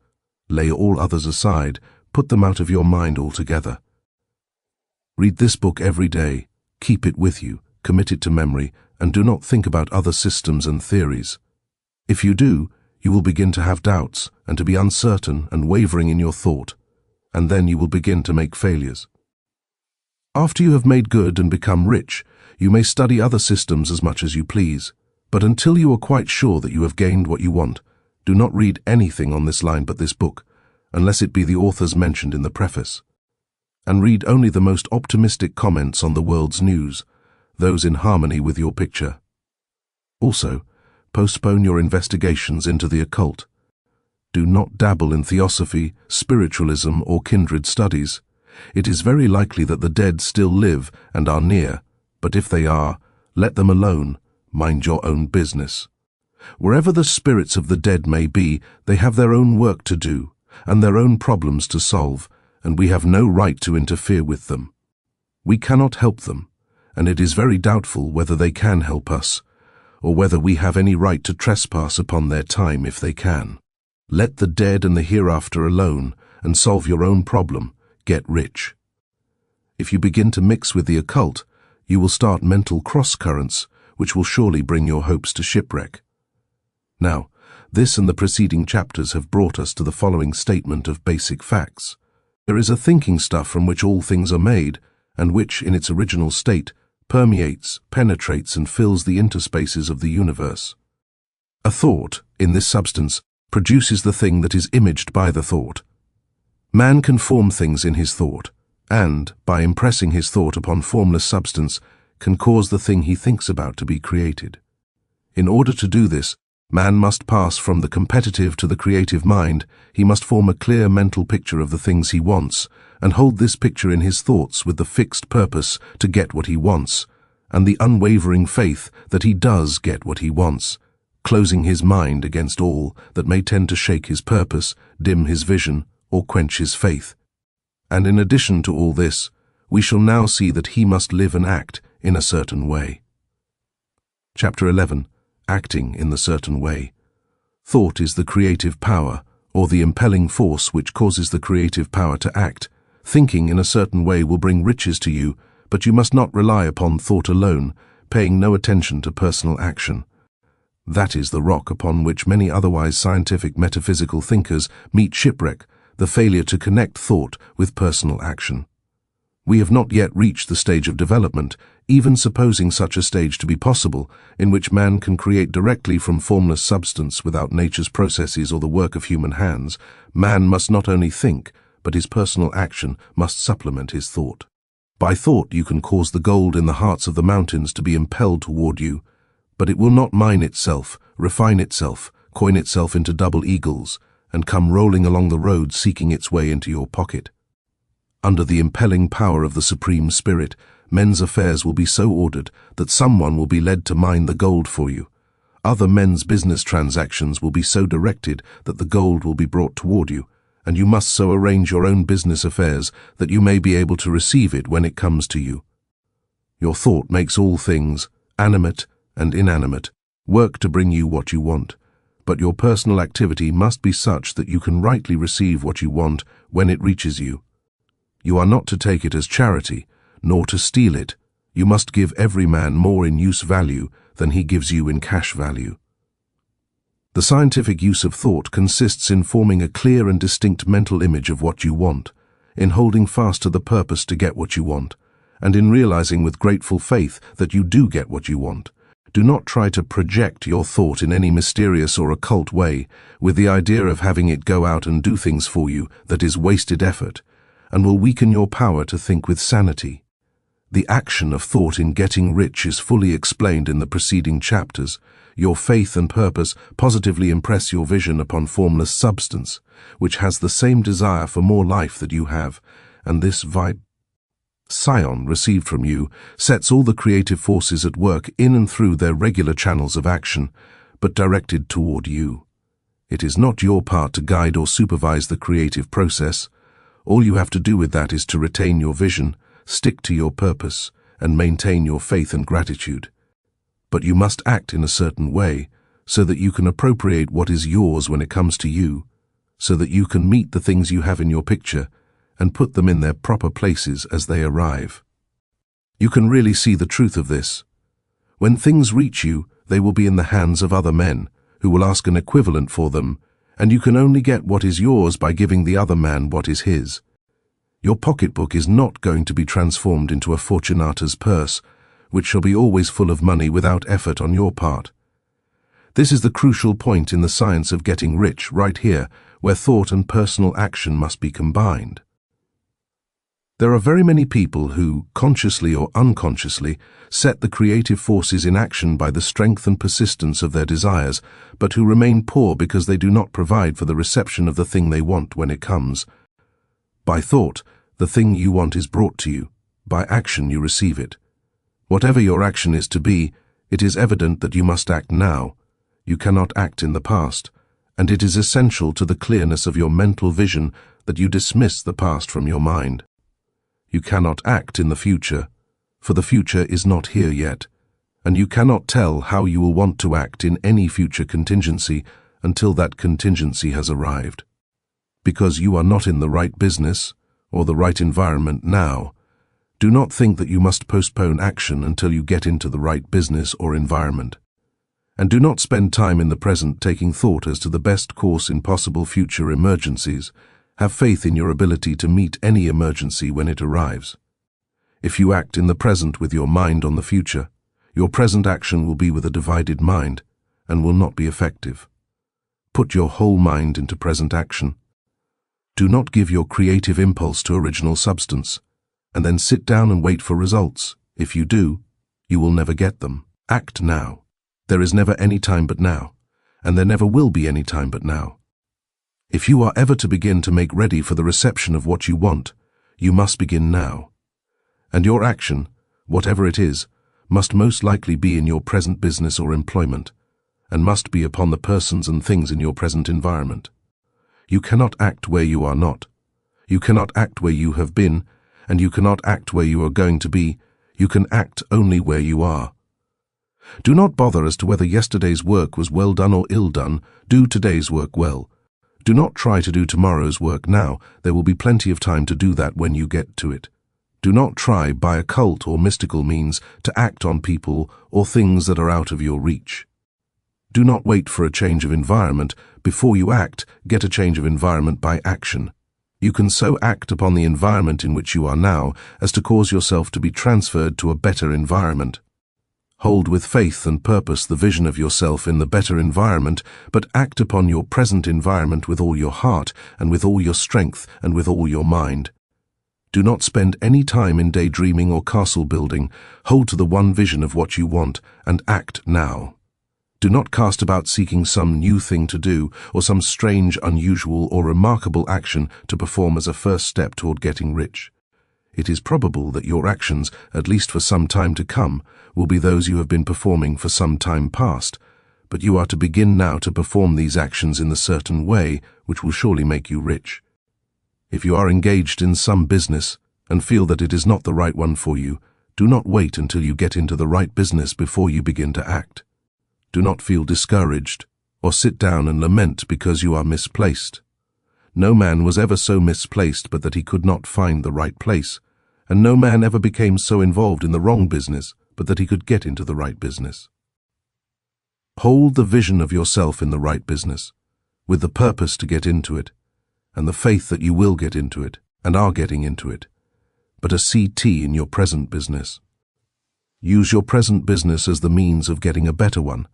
lay all others aside, put them out of your mind altogether. Read this book every day, keep it with you, commit it to memory, and do not think about other systems and theories. If you do, you will begin to have doubts and to be uncertain and wavering in your thought, and then you will begin to make failures. After you have made good and become rich, you may study other systems as much as you please, but until you are quite sure that you have gained what you want, do not read anything on this line but this book, unless it be the authors mentioned in the preface. And read only the most optimistic comments on the world's news, those in harmony with your picture. Also, postpone your investigations into the occult. Do not dabble in theosophy, spiritualism, or kindred studies. It is very likely that the dead still live and are near, but if they are, let them alone, mind your own business. Wherever the spirits of the dead may be, they have their own work to do, and their own problems to solve, and we have no right to interfere with them. We cannot help them, and it is very doubtful whether they can help us, or whether we have any right to trespass upon their time if they can. Let the dead and the hereafter alone, and solve your own problem. Get rich. If you begin to mix with the occult, you will start mental cross-currents, which will surely bring your hopes to shipwreck. Now, this and the preceding chapters have brought us to the following statement of basic facts. There is a thinking stuff from which all things are made, and which, in its original state, permeates, penetrates, and fills the interspaces of the universe. A thought, in this substance, produces the thing that is imaged by the thought. Man can form things in his thought, and, by impressing his thought upon formless substance, can cause the thing he thinks about to be created. In order to do this, man must pass from the competitive to the creative mind. He must form a clear mental picture of the things he wants, and hold this picture in his thoughts with the fixed purpose to get what he wants, and the unwavering faith that he does get what he wants, closing his mind against all that may tend to shake his purpose, dim his vision, or quench his faith. And in addition to all this, we shall now see that he must live and act in a certain way. Chapter 11. Acting in the certain way. Thought is the creative power, or the impelling force which causes the creative power to act. Thinking in a certain way will bring riches to you, but you must not rely upon thought alone, paying no attention to personal action. That is the rock upon which many otherwise scientific metaphysical thinkers meet shipwreck, the failure to connect thought with personal action. We have not yet reached the stage of development, even supposing such a stage to be possible, in which man can create directly from formless substance without nature's processes or the work of human hands. Man must not only think, but his personal action must supplement his thought. By thought you can cause the gold in the hearts of the mountains to be impelled toward you, but it will not mine itself, refine itself, coin itself into double eagles, and come rolling along the road seeking its way into your pocket. Under the impelling power of the Supreme Spirit, men's affairs will be so ordered that someone will be led to mine the gold for you. Other men's business transactions will be so directed that the gold will be brought toward you, and you must so arrange your own business affairs that you may be able to receive it when it comes to you. Your thought makes all things, animate and inanimate, work to bring you what you want, but your personal activity must be such that you can rightly receive what you want when it reaches you. You are not to take it as charity, nor to steal it. You must give every man more in use value than he gives you in cash value. The scientific use of thought consists in forming a clear and distinct mental image of what you want, in holding fast to the purpose to get what you want, and in realizing with grateful faith that you do get what you want. Do not try to project your thought in any mysterious or occult way, with the idea of having it go out and do things for you that is wasted effort, and will weaken your power to think with sanity. The action of thought in getting rich is fully explained in the preceding chapters. Your faith and purpose positively impress your vision upon formless substance, which has the same desire for more life that you have, and this Scion received from you sets all the creative forces at work in and through their regular channels of action, but directed toward you. It is not your part to guide or supervise the creative process. All you have to do with that is to retain your vision, stick to your purpose, and maintain your faith and gratitude. But you must act in a certain way, so that you can appropriate what is yours when it comes to you, so that you can meet the things you have in your picture, and put them in their proper places as they arrive. You can really see the truth of this. When things reach you, they will be in the hands of other men, who will ask an equivalent for them, and you can only get what is yours by giving the other man what is his. Your pocketbook is not going to be transformed into a Fortunata's purse, which shall be always full of money without effort on your part. This is the crucial point in the science of getting rich, right here, where thought and personal action must be combined. There are very many people who, consciously or unconsciously, set the creative forces in action by the strength and persistence of their desires, but who remain poor because they do not provide for the reception of the thing they want when it comes. By thought, the thing you want is brought to you. By action you receive it. Whatever your action is to be, it is evident that you must act now. You cannot act in the past, and it is essential to the clearness of your mental vision that you dismiss the past from your mind. You cannot act in the future, for the future is not here yet, and you cannot tell how you will want to act in any future contingency until that contingency has arrived. Because you are not in the right business or the right environment now, do not think that you must postpone action until you get into the right business or environment. And do not spend time in the present taking thought as to the best course in possible future emergencies. Have faith in your ability to meet any emergency when it arrives. If you act in the present with your mind on the future, your present action will be with a divided mind and will not be effective. Put your whole mind into present action. Do not give your creative impulse to original substance, and then sit down and wait for results. If you do, you will never get them. Act now. There is never any time but now, and there never will be any time but now. If you are ever to begin to make ready for the reception of what you want, you must begin now. And your action, whatever it is, must most likely be in your present business or employment, and must be upon the persons and things in your present environment. You cannot act where you are not. You cannot act where you have been, and you cannot act where you are going to be. You can act only where you are. Do not bother as to whether yesterday's work was well done or ill done. Do today's work well. Do not try to do tomorrow's work now. There will be plenty of time to do that when you get to it. Do not try by occult or mystical means to act on people or things that are out of your reach. Do not wait for a change of environment. Before you act, get a change of environment by action. You can so act upon the environment in which you are now as to cause yourself to be transferred to a better environment. Hold with faith and purpose the vision of yourself in the better environment, but act upon your present environment with all your heart and with all your strength and with all your mind. Do not spend any time in daydreaming or castle building. Hold to the one vision of what you want and act now. Do not cast about seeking some new thing to do or some strange, unusual, or remarkable action to perform as a first step toward getting rich. It is probable that your actions, at least for some time to come, will be those you have been performing for some time past, but you are to begin now to perform these actions in a certain way which will surely make you rich. If you are engaged in some business and feel that it is not the right one for you, do not wait until you get into the right business before you begin to act. Do not feel discouraged or sit down and lament because you are misplaced. No man was ever so misplaced but that he could not find the right place, and no man ever became so involved in the wrong business but that he could get into the right business. Hold the vision of yourself in the right business, with the purpose to get into it, and the faith that you will get into it and are getting into it, but a CT in your present business. Use your present business as the means of getting a better one,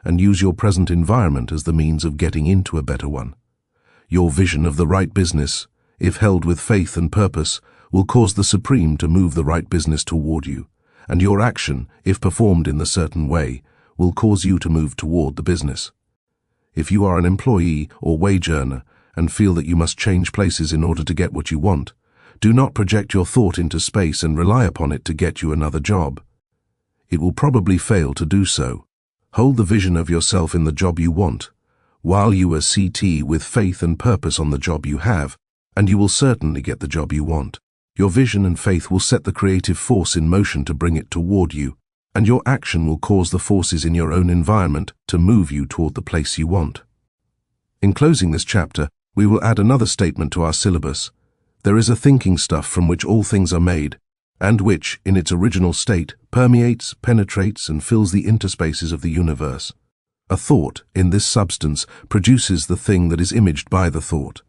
and use your present environment as the means of getting into a better one. Your vision of the right business, if held with faith and purpose, will cause the Supreme to move the right business toward you, and your action, if performed in the certain way, will cause you to move toward the business. If you are an employee or wage earner and feel that you must change places in order to get what you want, do not project your thought into space and rely upon it to get you another job. It will probably fail to do so. Hold the vision of yourself in the job you want, while you are CT with faith and purpose on the job you have, and you will certainly get the job you want. Your vision and faith will set the creative force in motion to bring it toward you, and your action will cause the forces in your own environment to move you toward the place you want. In closing this chapter, we will add another statement to our syllabus. There is a thinking stuff from which all things are made, and which, in its original state, permeates, penetrates, and fills the interspaces of the universe. A thought, in this substance, produces the thing that is imaged by the thought.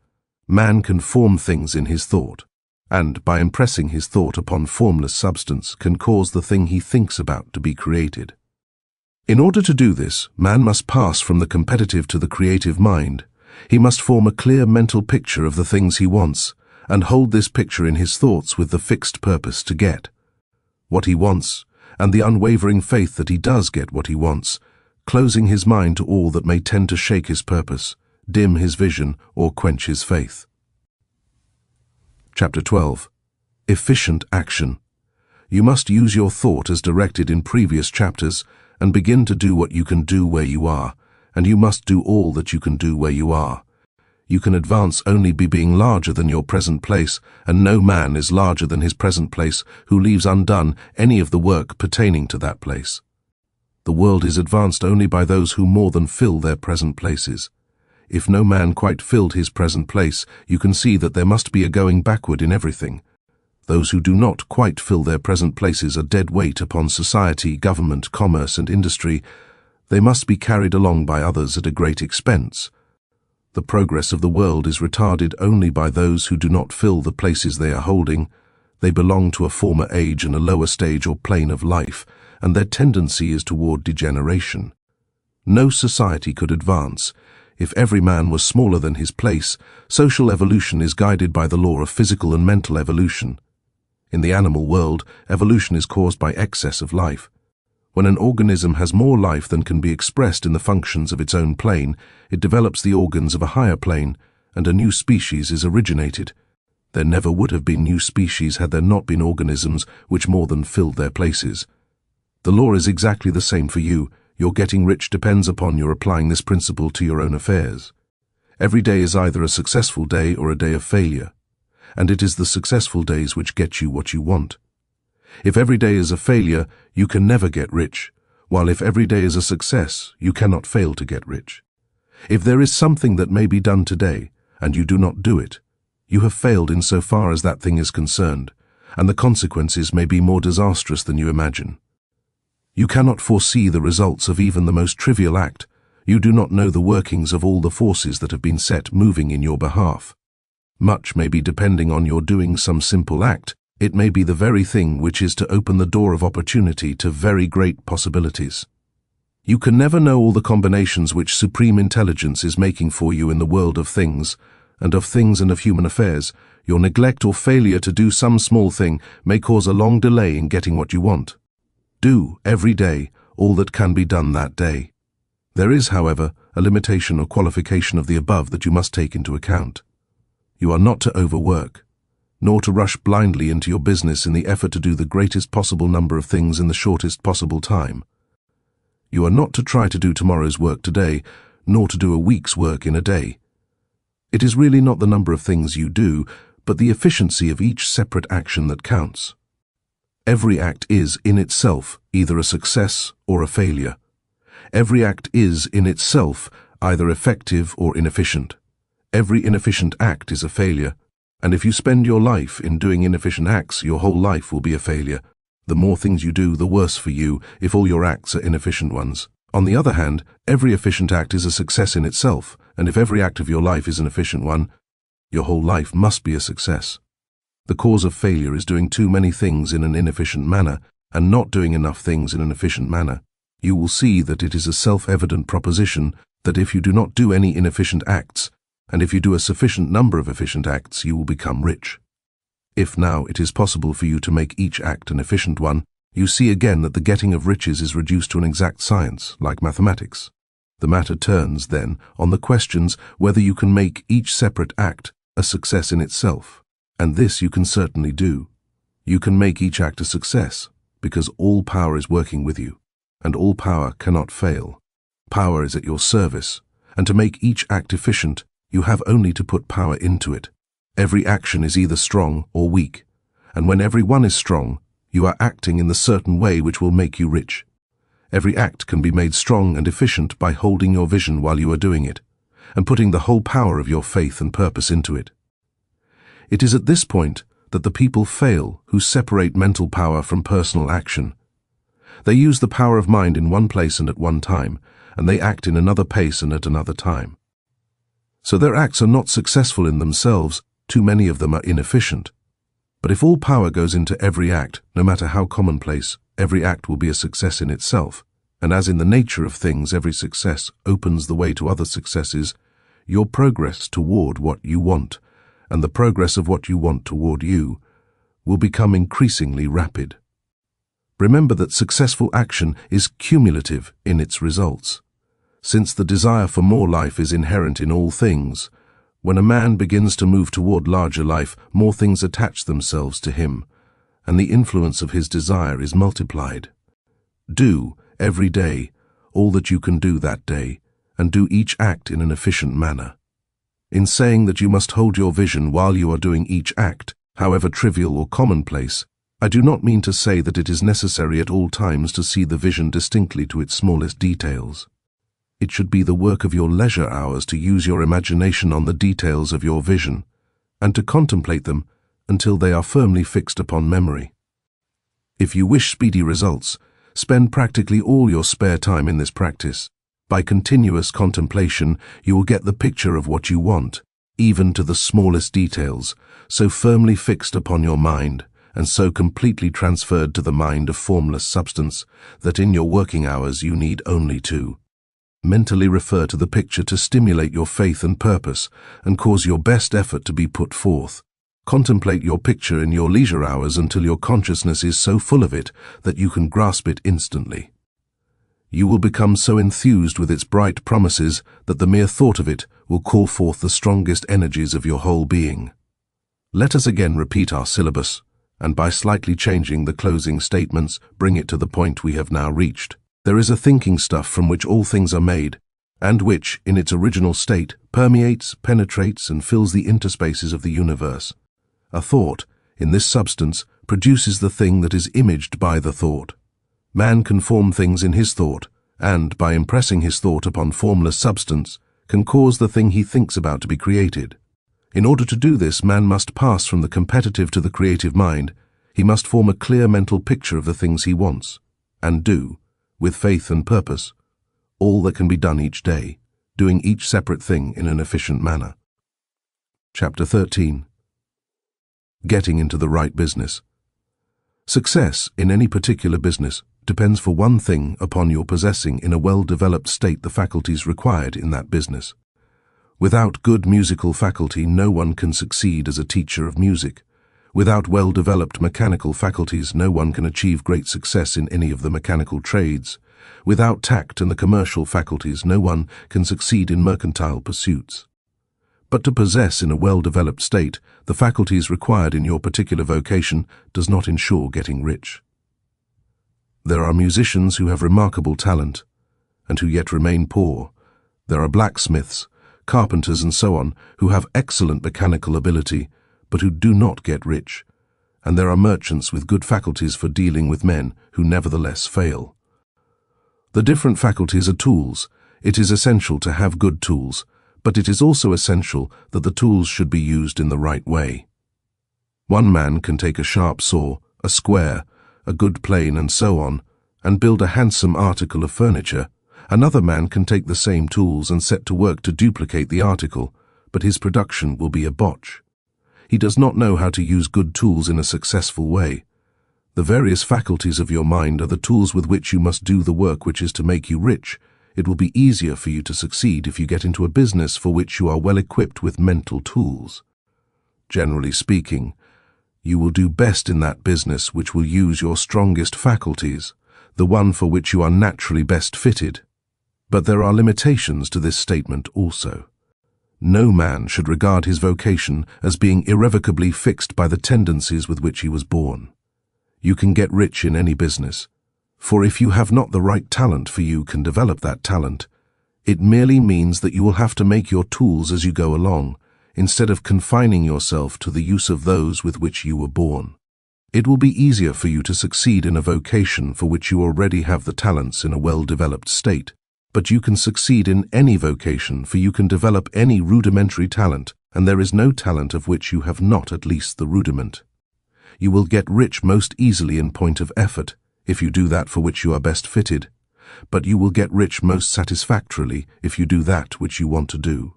Man can form things in his thought, and, by impressing his thought upon formless substance, can cause the thing he thinks about to be created. In order to do this, man must pass from the competitive to the creative mind. He must form a clear mental picture of the things he wants, and hold this picture in his thoughts with the fixed purpose to get what he wants, and the unwavering faith that he does get what he wants, closing his mind to all that may tend to shake his purpose, dim his vision, or quench his faith. Chapter 12. Efficient Action. You must use your thought as directed in previous chapters and begin to do what you can do where you are, and you must do all that you can do where you are. You can advance only by being larger than your present place, and no man is larger than his present place who leaves undone any of the work pertaining to that place. The world is advanced only by those who more than fill their present places. If no man quite filled his present place, you can see that there must be a going backward in everything. Those who do not quite fill their present places are dead weight upon society, government, commerce, and industry. They must be carried along by others at a great expense. The progress of the world is retarded only by those who do not fill the places they are holding. They belong to a former age and a lower stage or plane of life, and their tendency is toward degeneration. No society could advance. If every man was smaller than his place, social evolution is guided by the law of physical and mental evolution. In the animal world, evolution is caused by excess of life. When an organism has more life than can be expressed in the functions of its own plane, it develops the organs of a higher plane, and a new species is originated. There never would have been new species had there not been organisms which more than filled their places. The law is exactly the same for you. Your getting rich depends upon your applying this principle to your own affairs. Every day is either a successful day or a day of failure, and it is the successful days which get you what you want. If every day is a failure, you can never get rich, while if every day is a success, you cannot fail to get rich. If there is something that may be done today, and you do not do it, you have failed in so far as that thing is concerned, and the consequences may be more disastrous than you imagine. You cannot foresee the results of even the most trivial act. You do not know the workings of all the forces that have been set moving in your behalf. Much may be depending on your doing some simple act. It may be the very thing which is to open the door of opportunity to very great possibilities. You can never know all the combinations which supreme intelligence is making for you in the world of things and of human affairs. Your neglect or failure to do some small thing may cause a long delay in getting what you want. Do, every day, all that can be done that day. There is, however, a limitation or qualification of the above that you must take into account. You are not to overwork, nor to rush blindly into your business in the effort to do the greatest possible number of things in the shortest possible time. You are not to try to do tomorrow's work today, nor to do a week's work in a day. It is really not the number of things you do, but the efficiency of each separate action that counts. Every act is, in itself, either a success or a failure. Every act is, in itself, either effective or inefficient. Every inefficient act is a failure, and if you spend your life in doing inefficient acts, your whole life will be a failure. The more things you do, the worse for you if all your acts are inefficient ones. On the other hand, every efficient act is a success in itself, and if every act of your life is an efficient one, your whole life must be a success. The cause of failure is doing too many things in an inefficient manner and not doing enough things in an efficient manner. You will see that it is a self-evident proposition that if you do not do any inefficient acts, and if you do a sufficient number of efficient acts, you will become rich. If now it is possible for you to make each act an efficient one, you see again that the getting of riches is reduced to an exact science, like mathematics. The matter turns, then, on the questions whether you can make each separate act a success in itself. And this you can certainly do. You can make each act a success, because all power is working with you, and all power cannot fail. Power is at your service, and to make each act efficient, you have only to put power into it. Every action is either strong or weak, and when every one is strong, you are acting in the certain way which will make you rich. Every act can be made strong and efficient by holding your vision while you are doing it, and putting the whole power of your faith and purpose into it. It is at this point that the people fail who separate mental power from personal action. They use the power of mind in one place and at one time, and they act in another pace and at another time. So their acts are not successful in themselves, too many of them are inefficient. But if all power goes into every act, no matter how commonplace, every act will be a success in itself, and as in the nature of things every success opens the way to other successes, your progress toward what you want, and the progress of what you want toward you, will become increasingly rapid. Remember that successful action is cumulative in its results. Since the desire for more life is inherent in all things, when a man begins to move toward larger life, more things attach themselves to him, and the influence of his desire is multiplied. Do, every day, all that you can do that day, and do each act in an efficient manner. In saying that you must hold your vision while you are doing each act, however trivial or commonplace, I do not mean to say that it is necessary at all times to see the vision distinctly to its smallest details. It should be the work of your leisure hours to use your imagination on the details of your vision, and to contemplate them until they are firmly fixed upon memory. If you wish speedy results, spend practically all your spare time in this practice. By continuous contemplation, you will get the picture of what you want, even to the smallest details, so firmly fixed upon your mind, and so completely transferred to the mind of formless substance, that in your working hours you need only to mentally refer to the picture to stimulate your faith and purpose, and cause your best effort to be put forth. Contemplate your picture in your leisure hours until your consciousness is so full of it that you can grasp it instantly. You will become so enthused with its bright promises that the mere thought of it will call forth the strongest energies of your whole being. Let us again repeat our syllabus, and by slightly changing the closing statements, bring it to the point we have now reached. There is a thinking stuff from which all things are made, and which, in its original state, permeates, penetrates, and fills the interspaces of the universe. A thought, in this substance, produces the thing that is imaged by the thought. Man can form things in his thought, and, by impressing his thought upon formless substance, can cause the thing he thinks about to be created. In order to do this, man must pass from the competitive to the creative mind. He must form a clear mental picture of the things he wants, and do, with faith and purpose, all that can be done each day, doing each separate thing in an efficient manner. Chapter 13. Getting into the right business. Success in any particular business depends for one thing upon your possessing in a well-developed state the faculties required in that business. Without good musical faculty, no one can succeed as a teacher of music. Without well-developed mechanical faculties, no one can achieve great success in any of the mechanical trades. Without tact and the commercial faculties, no one can succeed in mercantile pursuits. But to possess in a well-developed state the faculties required in your particular vocation does not ensure getting rich. There are musicians who have remarkable talent, and who yet remain poor. There are blacksmiths, carpenters, and so on, who have excellent mechanical ability, but who do not get rich. And there are merchants with good faculties for dealing with men who nevertheless fail. The different faculties are tools. It is essential to have good tools, but it is also essential that the tools should be used in the right way. One man can take a sharp saw, a square, a good plane, and so on, and build a handsome article of furniture. Another man can take the same tools and set to work to duplicate the article, but his production will be a botch. He does not know how to use good tools in a successful way. The various faculties of your mind are the tools with which you must do the work which is to make you rich. It will be easier for you to succeed if you get into a business for which you are well equipped with mental tools. Generally speaking, you will do best in that business which will use your strongest faculties, the one for which you are naturally best fitted. But there are limitations to this statement also. No man should regard his vocation as being irrevocably fixed by the tendencies with which he was born. You can get rich in any business, for if you have not the right talent for you can develop that talent. It merely means that you will have to make your tools as you go along, instead of confining yourself to the use of those with which you were born. It will be easier for you to succeed in a vocation for which you already have the talents in a well-developed state, but you can succeed in any vocation, for you can develop any rudimentary talent, and there is no talent of which you have not at least the rudiment. You will get rich most easily in point of effort, if you do that for which you are best fitted, but you will get rich most satisfactorily if you do that which you want to do.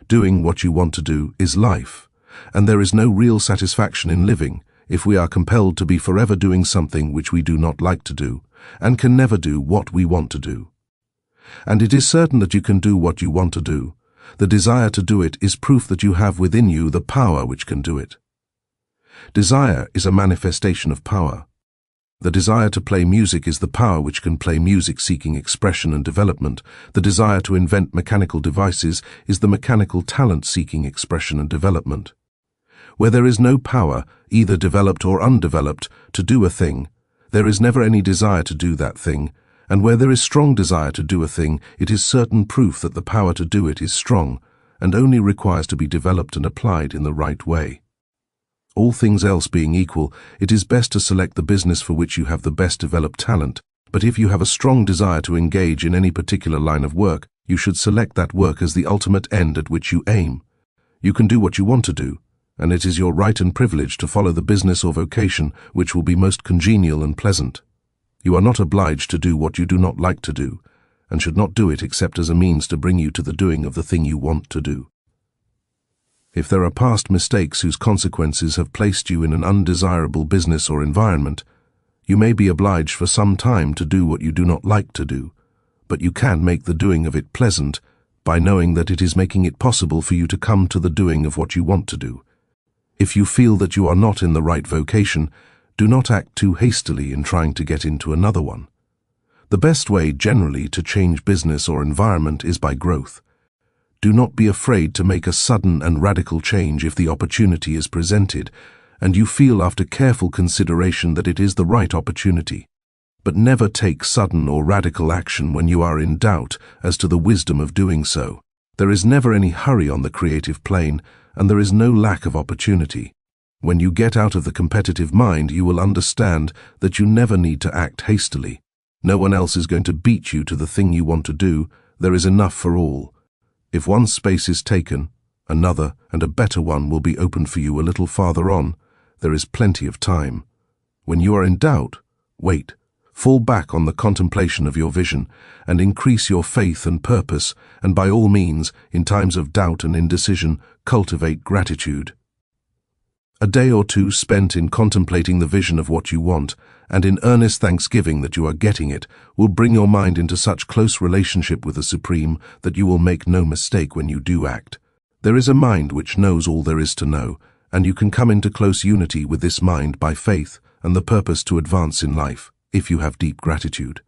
Doing what you want to do is life, and there is no real satisfaction in living if we are compelled to be forever doing something which we do not like to do, and can never do what we want to do. And it is certain that you can do what you want to do. The desire to do it is proof that you have within you the power which can do it. Desire is a manifestation of power. The desire to play music is the power which can play music, seeking expression and development. The desire to invent mechanical devices is the mechanical talent seeking expression and development. Where there is no power, either developed or undeveloped, to do a thing, there is never any desire to do that thing, and where there is strong desire to do a thing, it is certain proof that the power to do it is strong, and only requires to be developed and applied in the right way. All things else being equal, it is best to select the business for which you have the best developed talent, but if you have a strong desire to engage in any particular line of work, you should select that work as the ultimate end at which you aim. You can do what you want to do, and it is your right and privilege to follow the business or vocation which will be most congenial and pleasant. You are not obliged to do what you do not like to do, and should not do it except as a means to bring you to the doing of the thing you want to do. If there are past mistakes whose consequences have placed you in an undesirable business or environment, you may be obliged for some time to do what you do not like to do, but you can make the doing of it pleasant by knowing that it is making it possible for you to come to the doing of what you want to do. If you feel that you are not in the right vocation, do not act too hastily in trying to get into another one. The best way generally to change business or environment is by growth. Do not be afraid to make a sudden and radical change if the opportunity is presented, and you feel after careful consideration that it is the right opportunity. But never take sudden or radical action when you are in doubt as to the wisdom of doing so. There is never any hurry on the creative plane, and there is no lack of opportunity. When you get out of the competitive mind, you will understand that you never need to act hastily. No one else is going to beat you to the thing you want to do. There is enough for all. If one space is taken, another and a better one will be opened for you a little farther on. There is plenty of time. When you are in doubt, wait. Fall back on the contemplation of your vision and increase your faith and purpose, and by all means, in times of doubt and indecision, cultivate gratitude. A day or two spent in contemplating the vision of what you want and in earnest thanksgiving that you are getting it will bring your mind into such close relationship with the Supreme that you will make no mistake when you do act. There is a mind which knows all there is to know, and you can come into close unity with this mind by faith and the purpose to advance in life, if you have deep gratitude.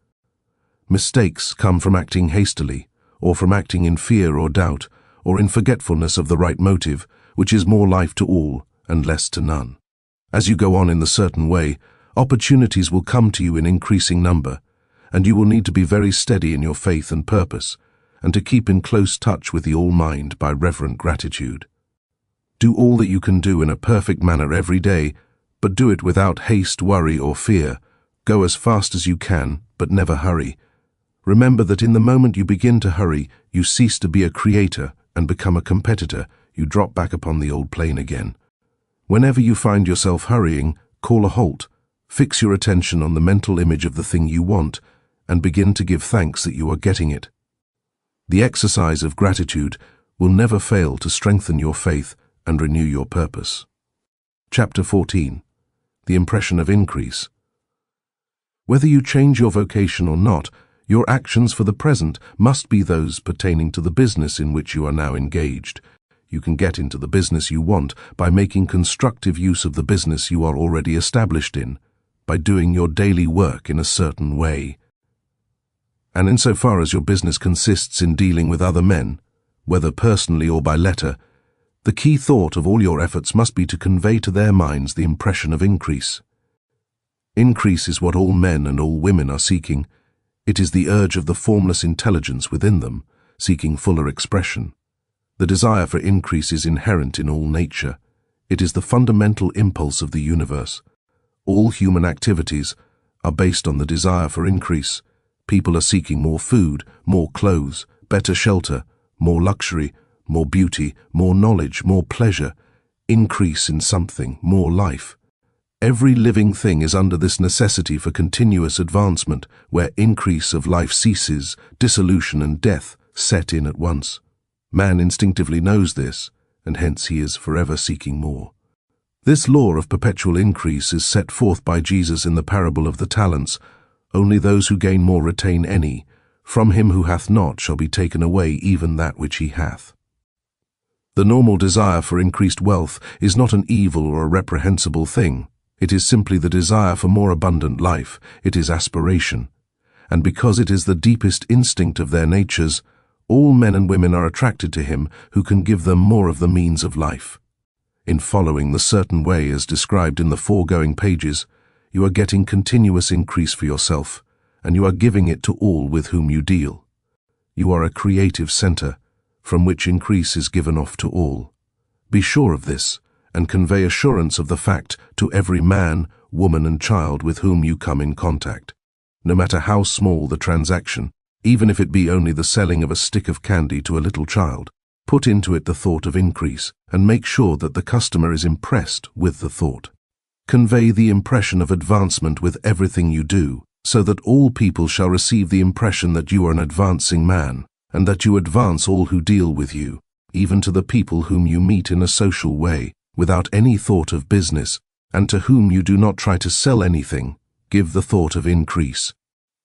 Mistakes come from acting hastily, or from acting in fear or doubt, or in forgetfulness of the right motive, which is more life to all and less to none. As you go on in the certain way, opportunities will come to you in increasing number, and you will need to be very steady in your faith and purpose, and to keep in close touch with the All-Mind by reverent gratitude. Do all that you can do in a perfect manner every day, but do it without haste, worry, or fear. Go as fast as you can, but never hurry. Remember that in the moment you begin to hurry, you cease to be a creator and become a competitor. You drop back upon the old plane again. Whenever you find yourself hurrying, call a halt. Fix your attention on the mental image of the thing you want, and begin to give thanks that you are getting it. The exercise of gratitude will never fail to strengthen your faith and renew your purpose. Chapter 14. The Impression of Increase. Whether you change your vocation or not, your actions for the present must be those pertaining to the business in which you are now engaged. You can get into the business you want by making constructive use of the business you are already established in, by doing your daily work in a certain way. And insofar as your business consists in dealing with other men, whether personally or by letter, the key thought of all your efforts must be to convey to their minds the impression of increase. Increase is what all men and all women are seeking. It is the urge of the formless intelligence within them, seeking fuller expression. The desire for increase is inherent in all nature. It is the fundamental impulse of the universe. All human activities are based on the desire for increase. People are seeking more food, more clothes, better shelter, more luxury, more beauty, more knowledge, more pleasure, increase in something, more life. Every living thing is under this necessity for continuous advancement, where increase of life ceases, dissolution and death set in at once. Man instinctively knows this, and hence he is forever seeking more. This law of perpetual increase is set forth by Jesus in the parable of the talents. Only those who gain more retain any. From him who hath not shall be taken away even that which he hath. The normal desire for increased wealth is not an evil or a reprehensible thing. It is simply the desire for more abundant life. It is aspiration. And because it is the deepest instinct of their natures, all men and women are attracted to him who can give them more of the means of life. In following the certain way as described in the foregoing pages, you are getting continuous increase for yourself, and you are giving it to all with whom you deal. You are a creative center, from which increase is given off to all. Be sure of this, and convey assurance of the fact to every man, woman, and child with whom you come in contact. No matter how small the transaction, even if it be only the selling of a stick of candy to a little child, put into it the thought of increase, and make sure that the customer is impressed with the thought. Convey the impression of advancement with everything you do, so that all people shall receive the impression that you are an advancing man, and that you advance all who deal with you, even to the people whom you meet in a social way, without any thought of business, and to whom you do not try to sell anything. Give the thought of increase.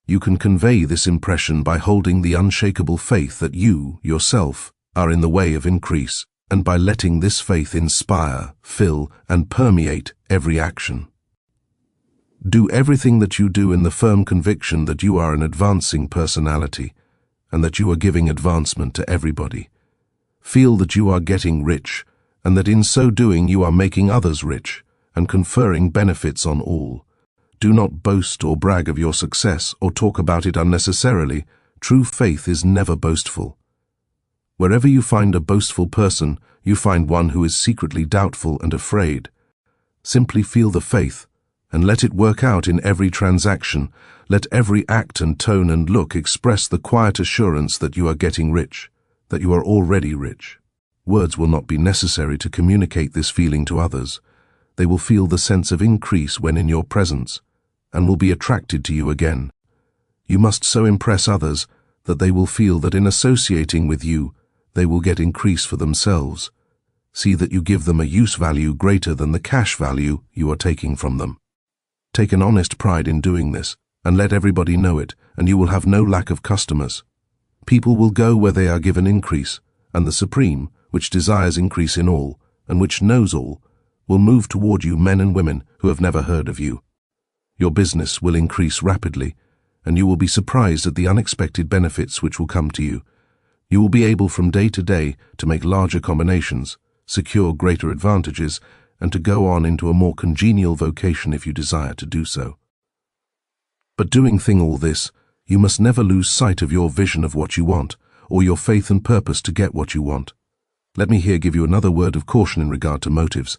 You can convey this impression by holding the unshakable faith that you, yourself, are in the way of increase, and by letting this faith inspire, fill, and permeate every action. Do everything that you do in the firm conviction that you are an advancing personality, and that you are giving advancement to everybody. Feel that you are getting rich, and that in so doing you are making others rich, and conferring benefits on all. Do not boast or brag of your success or talk about it unnecessarily. True faith is never boastful. Wherever you find a boastful person, you find one who is secretly doubtful and afraid. Simply feel the faith, and let it work out in every transaction. Let every act and tone and look express the quiet assurance that you are getting rich, that you are already rich. Words will not be necessary to communicate this feeling to others. They will feel the sense of increase when in your presence, and will be attracted to you again. You must so impress others that they will feel that in associating with you, they will get increase for themselves. See that you give them a use value greater than the cash value you are taking from them. Take an honest pride in doing this, and let everybody know it, and you will have no lack of customers. People will go where they are given increase, and the Supreme, which desires increase in all, and which knows all, will move toward you men and women who have never heard of you. Your business will increase rapidly, and you will be surprised at the unexpected benefits which will come to you. You will be able from day to day to make larger combinations, secure greater advantages, and to go on into a more congenial vocation if you desire to do so. But doing all this, you must never lose sight of your vision of what you want, or your faith and purpose to get what you want. Let me here give you another word of caution in regard to motives.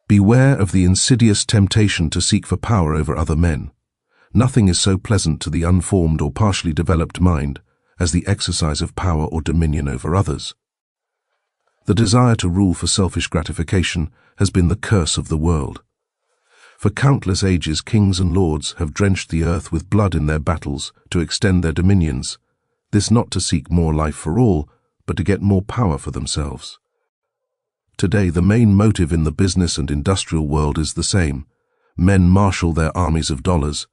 Beware of the insidious temptation to seek for power over other men. Nothing is so pleasant to the unformed or partially developed mind as the exercise of power or dominion over others. The desire to rule for selfish gratification has been the curse of the world. For countless ages, kings and lords have drenched the earth with blood in their battles to extend their dominions, this not to seek more life for all, but to get more power for themselves. Today, the main motive in the business and industrial world is the same. Men marshal their armies of dollars,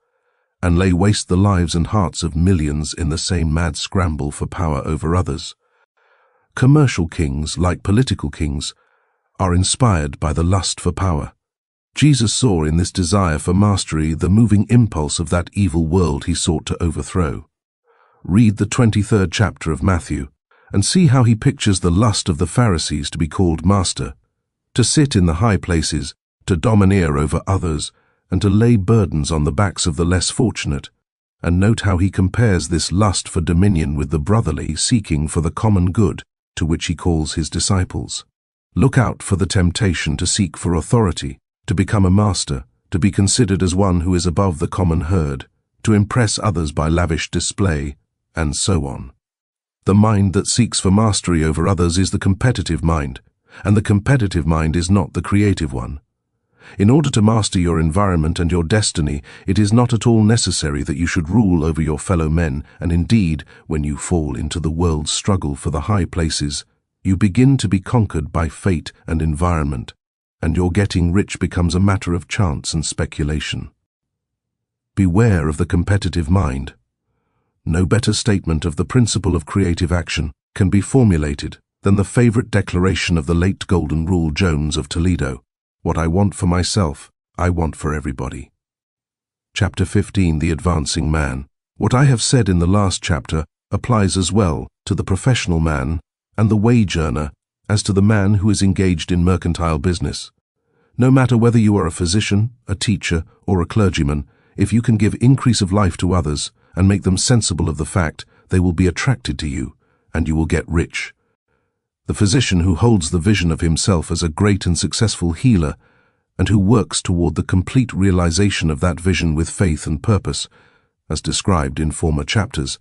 and lay waste the lives and hearts of millions in the same mad scramble for power over others. Commercial kings, like political kings, are inspired by the lust for power. Jesus saw in this desire for mastery the moving impulse of that evil world he sought to overthrow. Read the 23rd chapter of Matthew, and see how he pictures the lust of the Pharisees to be called master, to sit in the high places, to domineer over others, and to lay burdens on the backs of the less fortunate, and note how he compares this lust for dominion with the brotherly seeking for the common good to which he calls his disciples. Look out for the temptation to seek for authority, to become a master, to be considered as one who is above the common herd, to impress others by lavish display, and so on. The mind that seeks for mastery over others is the competitive mind, and the competitive mind is not the creative one. In order to master your environment and your destiny, it is not at all necessary that you should rule over your fellow men, and indeed, when you fall into the world's struggle for the high places, you begin to be conquered by fate and environment, and your getting rich becomes a matter of chance and speculation. Beware of the competitive mind. No better statement of the principle of creative action can be formulated than the favorite declaration of the late Golden Rule Jones of Toledo: "What I want for myself, I want for everybody." Chapter 15, The Advancing Man. What I have said in the last chapter applies as well to the professional man and the wage earner as to the man who is engaged in mercantile business. No matter whether you are a physician, a teacher, or a clergyman, if you can give increase of life to others and make them sensible of the fact, they will be attracted to you, and you will get rich, the physician who holds the vision of himself as a great and successful healer, and who works toward the complete realization of that vision with faith and purpose, as described in former chapters,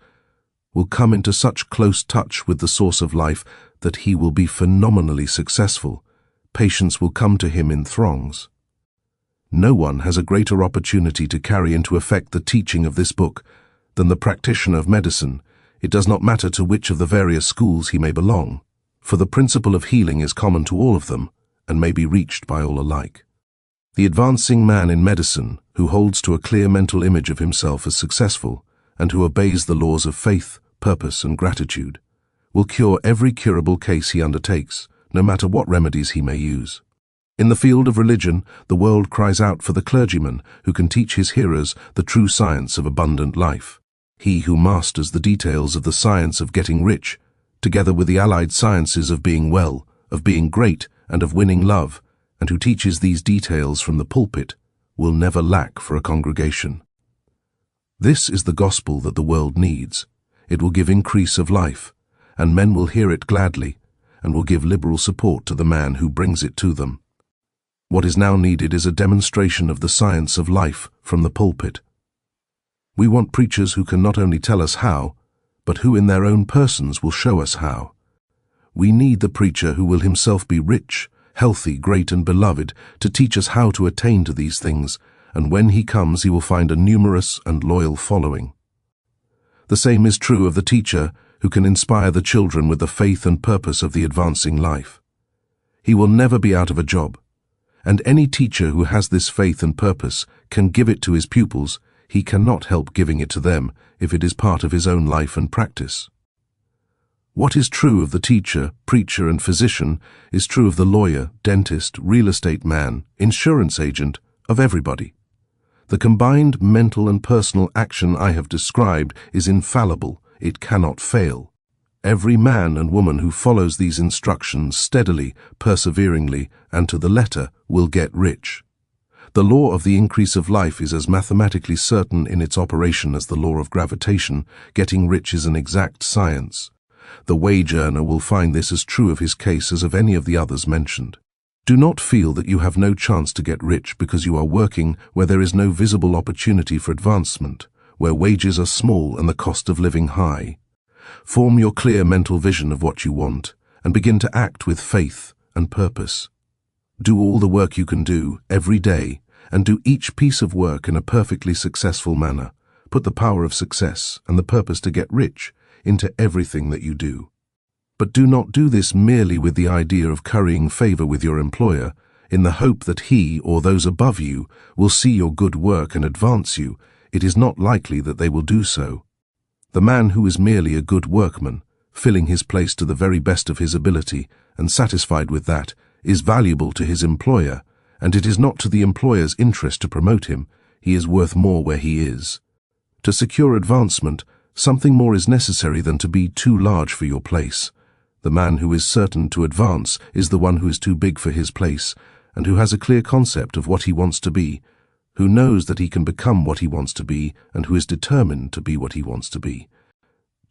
will come into such close touch with the source of life that he will be phenomenally successful. Patients will come to him in throngs. No one has a greater opportunity to carry into effect the teaching of this book than the practitioner of medicine. It does not matter to which of the various schools he may belong, for the principle of healing is common to all of them and may be reached by all alike. The advancing man in medicine, who holds to a clear mental image of himself as successful and who obeys the laws of faith, purpose, and gratitude, will cure every curable case he undertakes, no matter what remedies he may use. In the field of religion, the world cries out for the clergyman who can teach his hearers the true science of abundant life. He who masters the details of the science of getting rich, together with the allied sciences of being well, of being great, and of winning love, and who teaches these details from the pulpit, will never lack for a congregation. This is the gospel that the world needs. It will give increase of life, and men will hear it gladly, and will give liberal support to the man who brings it to them. What is now needed is a demonstration of the science of life from the pulpit. We want preachers who can not only tell us how, but who in their own persons will show us how. We need the preacher who will himself be rich, healthy, great, and beloved, to teach us how to attain to these things, and when he comes he will find a numerous and loyal following. The same is true of the teacher who can inspire the children with the faith and purpose of the advancing life. He will never be out of a job, and any teacher who has this faith and purpose can give it to his pupils. He cannot help giving it to them if it is part of his own life and practice. What is true of the teacher, preacher, and physician is true of the lawyer, dentist, real estate man, insurance agent, of everybody. The combined mental and personal action I have described is infallible. It cannot fail. Every man and woman who follows these instructions steadily, perseveringly, and to the letter will get rich. The law of the increase of life is as mathematically certain in its operation as the law of gravitation. Getting rich is an exact science. The wage earner will find this as true of his case as of any of the others mentioned. Do not feel that you have no chance to get rich because you are working where there is no visible opportunity for advancement, where wages are small and the cost of living high. Form your clear mental vision of what you want and begin to act with faith and purpose. Do all the work you can do every day, and do each piece of work in a perfectly successful manner. Put the power of success and the purpose to get rich into everything that you do. But do not do this merely with the idea of currying favor with your employer, in the hope that he or those above you will see your good work and advance you. It is not likely that they will do so. The man who is merely a good workman, filling his place to the very best of his ability, and satisfied with that, is valuable to his employer, and it is not to the employer's interest to promote him. He is worth more where he is. To secure advancement, something more is necessary than to be too large for your place. The man who is certain to advance is the one who is too big for his place, and who has a clear concept of what he wants to be, who knows that he can become what he wants to be, and who is determined to be what he wants to be.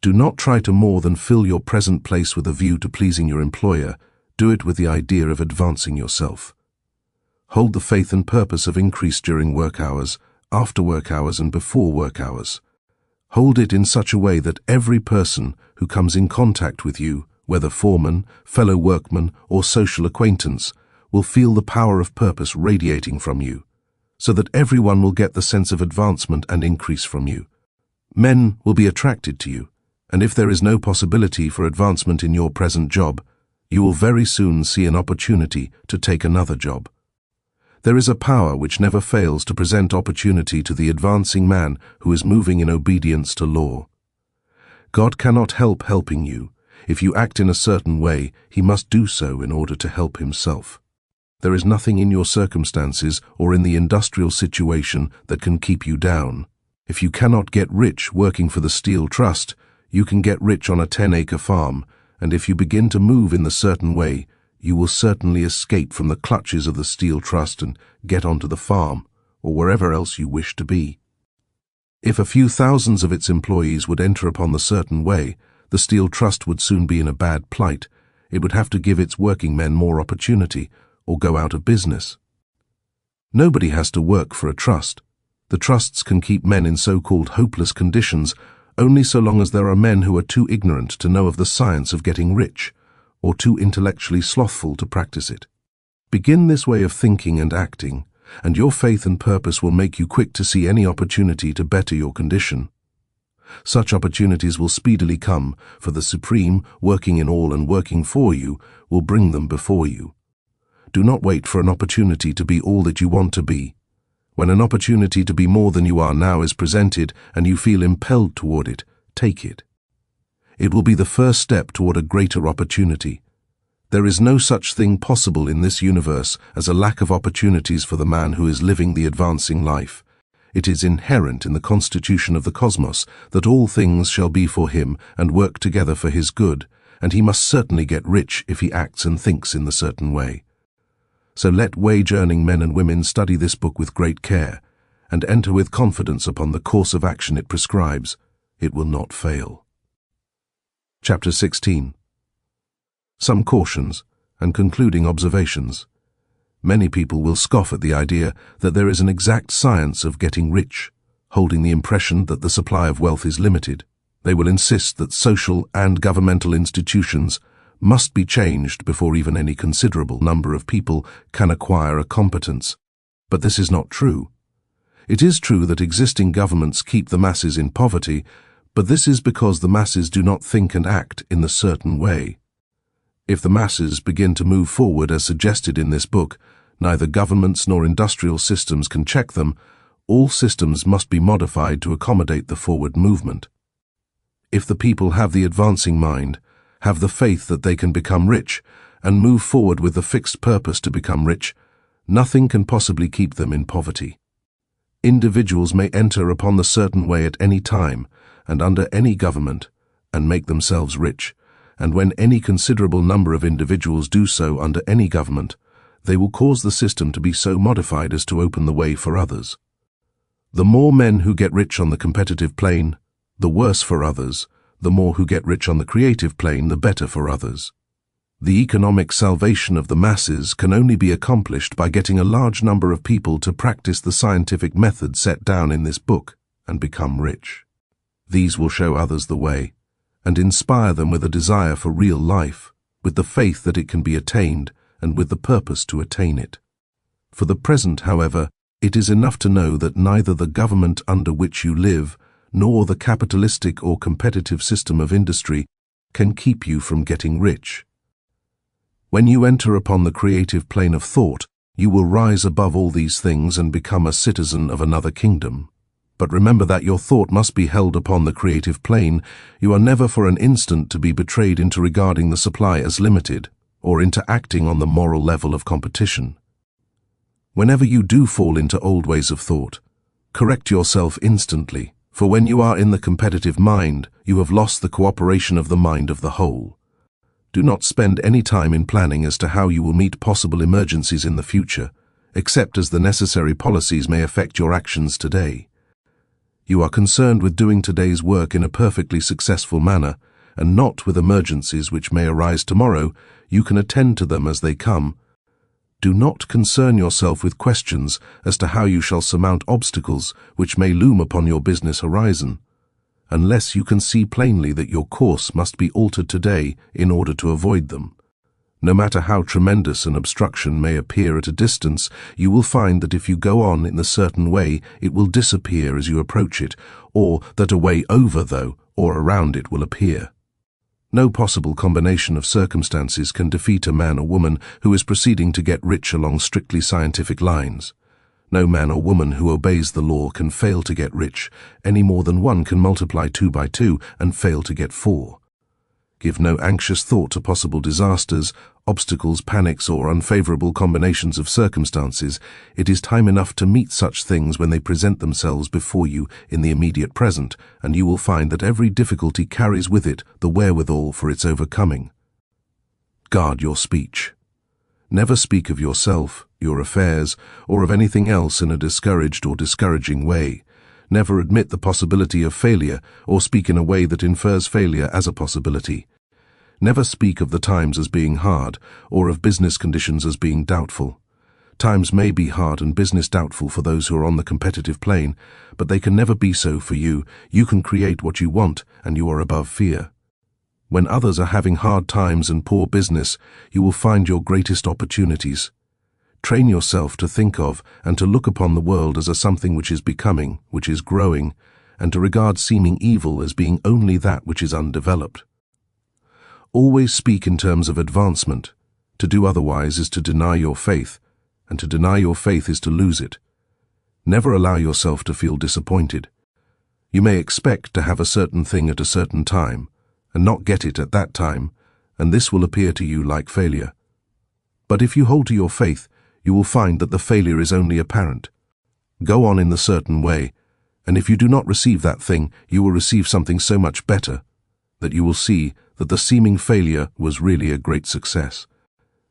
Do not try to more than fill your present place with a view to pleasing your employer. Do it with the idea of advancing yourself. Hold the faith and purpose of increase during work hours, after work hours, and before work hours. Hold it in such a way that every person who comes in contact with you, whether foreman, fellow workman, or social acquaintance, will feel the power of purpose radiating from you, so that everyone will get the sense of advancement and increase from you. Men will be attracted to you, and if there is no possibility for advancement in your present job, you will very soon see an opportunity to take another job. There is a power which never fails to present opportunity to the advancing man who is moving in obedience to law. God cannot help helping you. If you act in a certain way, he must do so in order to help himself. There is nothing in your circumstances or in the industrial situation that can keep you down. If you cannot get rich working for the Steel Trust, you can get rich on a 10-acre farm, and if you begin to move in the certain way, you will certainly escape from the clutches of the Steel Trust and get onto the farm, or wherever else you wish to be. If a few thousands of its employees would enter upon the certain way, the Steel Trust would soon be in a bad plight, It would have to give its working men more opportunity or go out of business. Nobody has to work for a trust. The trusts can keep men in so-called hopeless conditions only so long as there are men who are too ignorant to know of the science of getting rich, or too intellectually slothful to practice it. Begin this way of thinking and acting, and your faith and purpose will make you quick to see any opportunity to better your condition. Such opportunities will speedily come, for the Supreme, working in all and working for you, will bring them before you. Do not wait for an opportunity to be all that you want to be. When an opportunity to be more than you are now is presented and you feel impelled toward it, take it. It will be the first step toward a greater opportunity. There is no such thing possible in this universe as a lack of opportunities for the man who is living the advancing life. It is inherent in the constitution of the cosmos that all things shall be for him and work together for his good, and he must certainly get rich if he acts and thinks in the certain way. So let wage-earning men and women study this book with great care, and enter with confidence upon the course of action it prescribes. It will not fail. Chapter 16. Some cautions and concluding observations. Many people will scoff at the idea that there is an exact science of getting rich, holding the impression that the supply of wealth is limited. They will insist that social and governmental institutions must be changed before even any considerable number of people can acquire a competence. But this is not true. It is true that existing governments keep the masses in poverty, but this is because the masses do not think and act in the certain way. If the masses begin to move forward as suggested in this book, neither governments nor industrial systems can check them. All systems must be modified to accommodate the forward movement. If the people have the advancing mind, have the faith that they can become rich, and move forward with the fixed purpose to become rich, nothing can possibly keep them in poverty. Individuals may enter upon the certain way at any time, and under any government, and make themselves rich, and when any considerable number of individuals do so under any government, they will cause the system to be so modified as to open the way for others. The more men who get rich on the competitive plane, the worse for others. The more who get rich on the creative plane, the better for others. The economic salvation of the masses can only be accomplished by getting a large number of people to practice the scientific method set down in this book and become rich. These will show others the way and inspire them with a desire for real life, with the faith that it can be attained and with the purpose to attain it. For the present, however, it is enough to know that neither the government under which you live nor the capitalistic or competitive system of industry can keep you from getting rich. When you enter upon the creative plane of thought, you will rise above all these things and become a citizen of another kingdom. But remember that your thought must be held upon the creative plane. You are never for an instant to be betrayed into regarding the supply as limited, or into acting on the moral level of competition. Whenever you do fall into old ways of thought, correct yourself instantly. For when you are in the competitive mind, you have lost the cooperation of the mind of the whole. Do not spend any time in planning as to how you will meet possible emergencies in the future, except as the necessary policies may affect your actions today. You are concerned with doing today's work in a perfectly successful manner, and not with emergencies which may arise tomorrow. You can attend to them as they come. Do not concern yourself with questions as to how you shall surmount obstacles which may loom upon your business horizon, unless you can see plainly that your course must be altered today in order to avoid them. No matter how tremendous an obstruction may appear at a distance, you will find that if you go on in a certain way, it will disappear as you approach it, or that a way over, though, or around it will appear. No possible combination of circumstances can defeat a man or woman who is proceeding to get rich along strictly scientific lines. No man or woman who obeys the law can fail to get rich, any more than one can multiply 2 by 2 and fail to get 4. Give no anxious thought to possible disasters, obstacles, panics, or unfavorable combinations of circumstances. It is time enough to meet such things when they present themselves before you in the immediate present, and you will find that every difficulty carries with it the wherewithal for its overcoming. Guard your speech. Never speak of yourself, your affairs, or of anything else in a discouraged or discouraging way. Never admit the possibility of failure, or speak in a way that infers failure as a possibility. Never speak of the times as being hard, or of business conditions as being doubtful. Times may be hard and business doubtful for those who are on the competitive plane, but they can never be so for you. You can create what you want, and you are above fear. When others are having hard times and poor business, you will find your greatest opportunities. Train yourself to think of and to look upon the world as a something which is becoming, which is growing, and to regard seeming evil as being only that which is undeveloped. Always speak in terms of advancement. To do otherwise is to deny your faith, and to deny your faith is to lose it. Never allow yourself to feel disappointed. You may expect to have a certain thing at a certain time, and not get it at that time, and this will appear to you like failure. But if you hold to your faith, you will find that the failure is only apparent. Go on in the certain way, and if you do not receive that thing, you will receive something so much better, that you will see that the seeming failure was really a great success.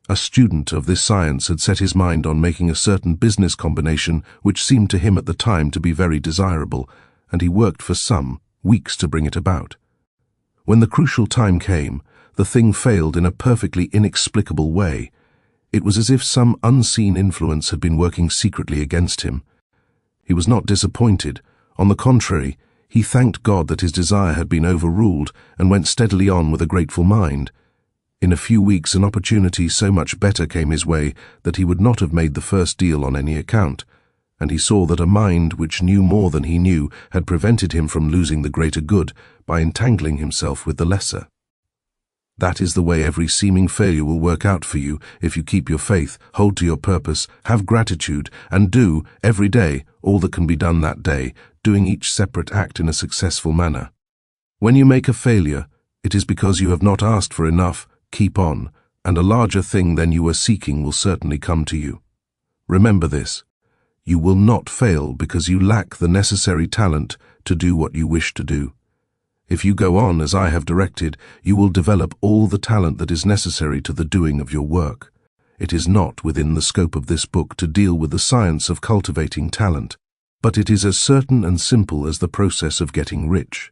A student of this science had set his mind on making a certain business combination which seemed to him at the time to be very desirable, and he worked for some weeks to bring it about. When the crucial time came, the thing failed in a perfectly inexplicable way. It was as if some unseen influence had been working secretly against him. He was not disappointed. On the contrary, he thanked God that his desire had been overruled and went steadily on with a grateful mind. In a few weeks an opportunity so much better came his way that he would not have made the first deal on any account, and he saw that a mind which knew more than he knew had prevented him from losing the greater good by entangling himself with the lesser. That is the way every seeming failure will work out for you if you keep your faith, hold to your purpose, have gratitude, and do, every day, all that can be done that day, doing each separate act in a successful manner. When you make a failure, it is because you have not asked for enough. Keep on, and a larger thing than you were seeking will certainly come to you. Remember this. You will not fail because you lack the necessary talent to do what you wish to do. If you go on as I have directed, you will develop all the talent that is necessary to the doing of your work. It is not within the scope of this book to deal with the science of cultivating talent, but it is as certain and simple as the process of getting rich.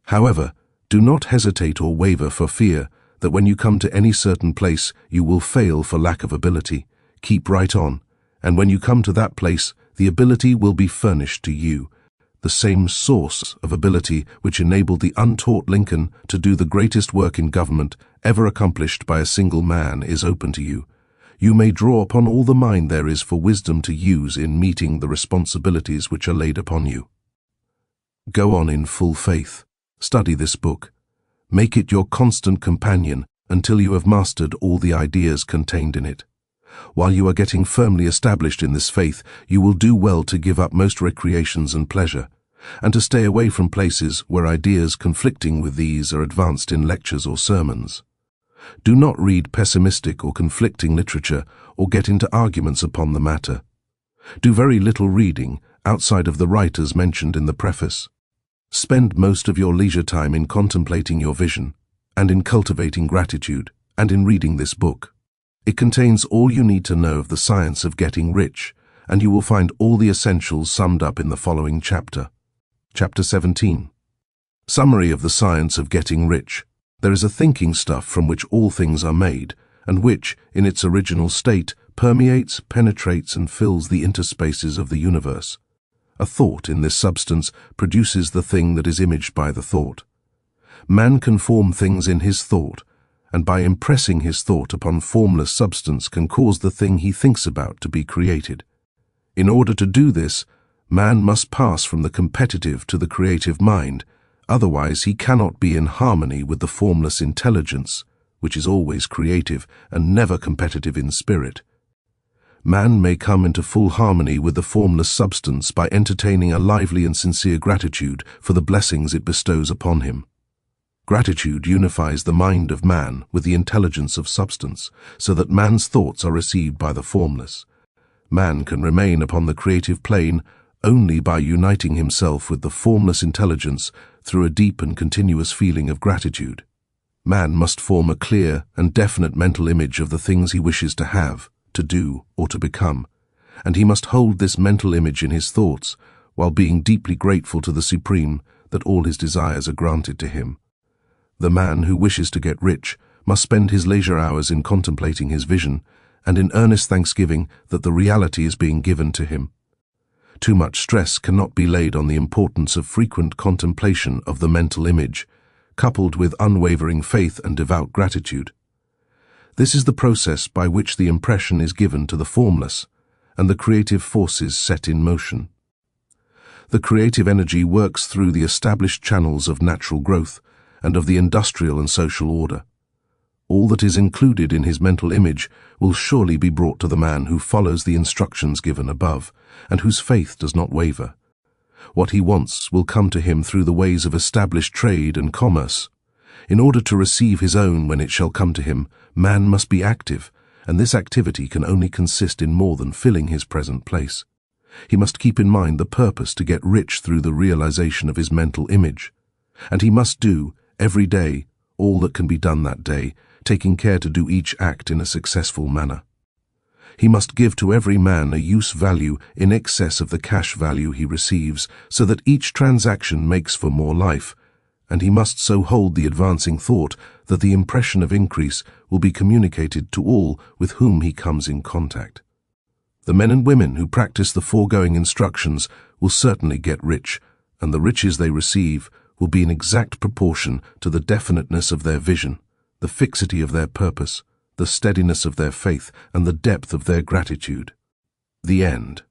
However, do not hesitate or waver for fear that when you come to any certain place you will fail for lack of ability. Keep right on, and when you come to that place, the ability will be furnished to you. The same source of ability which enabled the untaught Lincoln to do the greatest work in government ever accomplished by a single man is open to you. You may draw upon all the mind there is for wisdom to use in meeting the responsibilities which are laid upon you. Go on in full faith. Study this book. Make it your constant companion until you have mastered all the ideas contained in it. While you are getting firmly established in this faith, you will do well to give up most recreations and pleasure, and to stay away from places where ideas conflicting with these are advanced in lectures or sermons. Do not read pessimistic or conflicting literature or get into arguments upon the matter. Do very little reading outside of the writers mentioned in the preface. Spend most of your leisure time in contemplating your vision, and in cultivating gratitude, and in reading this book. It contains all you need to know of the science of getting rich, and you will find all the essentials summed up in the following chapter. Chapter 17. Summary of the science of getting rich. There is a thinking stuff from which all things are made, and which, in its original state, permeates, penetrates, and fills the interspaces of the universe. A thought in this substance produces the thing that is imaged by the thought. Man can form things in his thought, and by impressing his thought upon formless substance can cause the thing he thinks about to be created. In order to do this, man must pass from the competitive to the creative mind, otherwise he cannot be in harmony with the formless intelligence, which is always creative and never competitive in spirit. Man may come into full harmony with the formless substance by entertaining a lively and sincere gratitude for the blessings it bestows upon him. Gratitude unifies the mind of man with the intelligence of substance, so that man's thoughts are received by the formless. Man can remain upon the creative plane only by uniting himself with the formless intelligence through a deep and continuous feeling of gratitude. Man must form a clear and definite mental image of the things he wishes to have, to do, or to become, and he must hold this mental image in his thoughts while being deeply grateful to the Supreme that all his desires are granted to him. The man who wishes to get rich must spend his leisure hours in contemplating his vision and in earnest thanksgiving that the reality is being given to him. Too much stress cannot be laid on the importance of frequent contemplation of the mental image, coupled with unwavering faith and devout gratitude. This is the process by which the impression is given to the formless, and the creative forces set in motion. The creative energy works through the established channels of natural growth and of the industrial and social order. All that is included in his mental image will surely be brought to the man who follows the instructions given above, and whose faith does not waver. What he wants will come to him through the ways of established trade and commerce. In order to receive his own when it shall come to him, man must be active, and this activity can only consist in more than filling his present place. He must keep in mind the purpose to get rich through the realization of his mental image, and he must do, every day, all that can be done that day, taking care to do each act in a successful manner. He must give to every man a use value in excess of the cash value he receives, so that each transaction makes for more life, and he must so hold the advancing thought that the impression of increase will be communicated to all with whom he comes in contact. The men and women who practice the foregoing instructions will certainly get rich, and the riches they receive will be in exact proportion to the definiteness of their vision, the fixity of their purpose, the steadiness of their faith, and the depth of their gratitude. The end.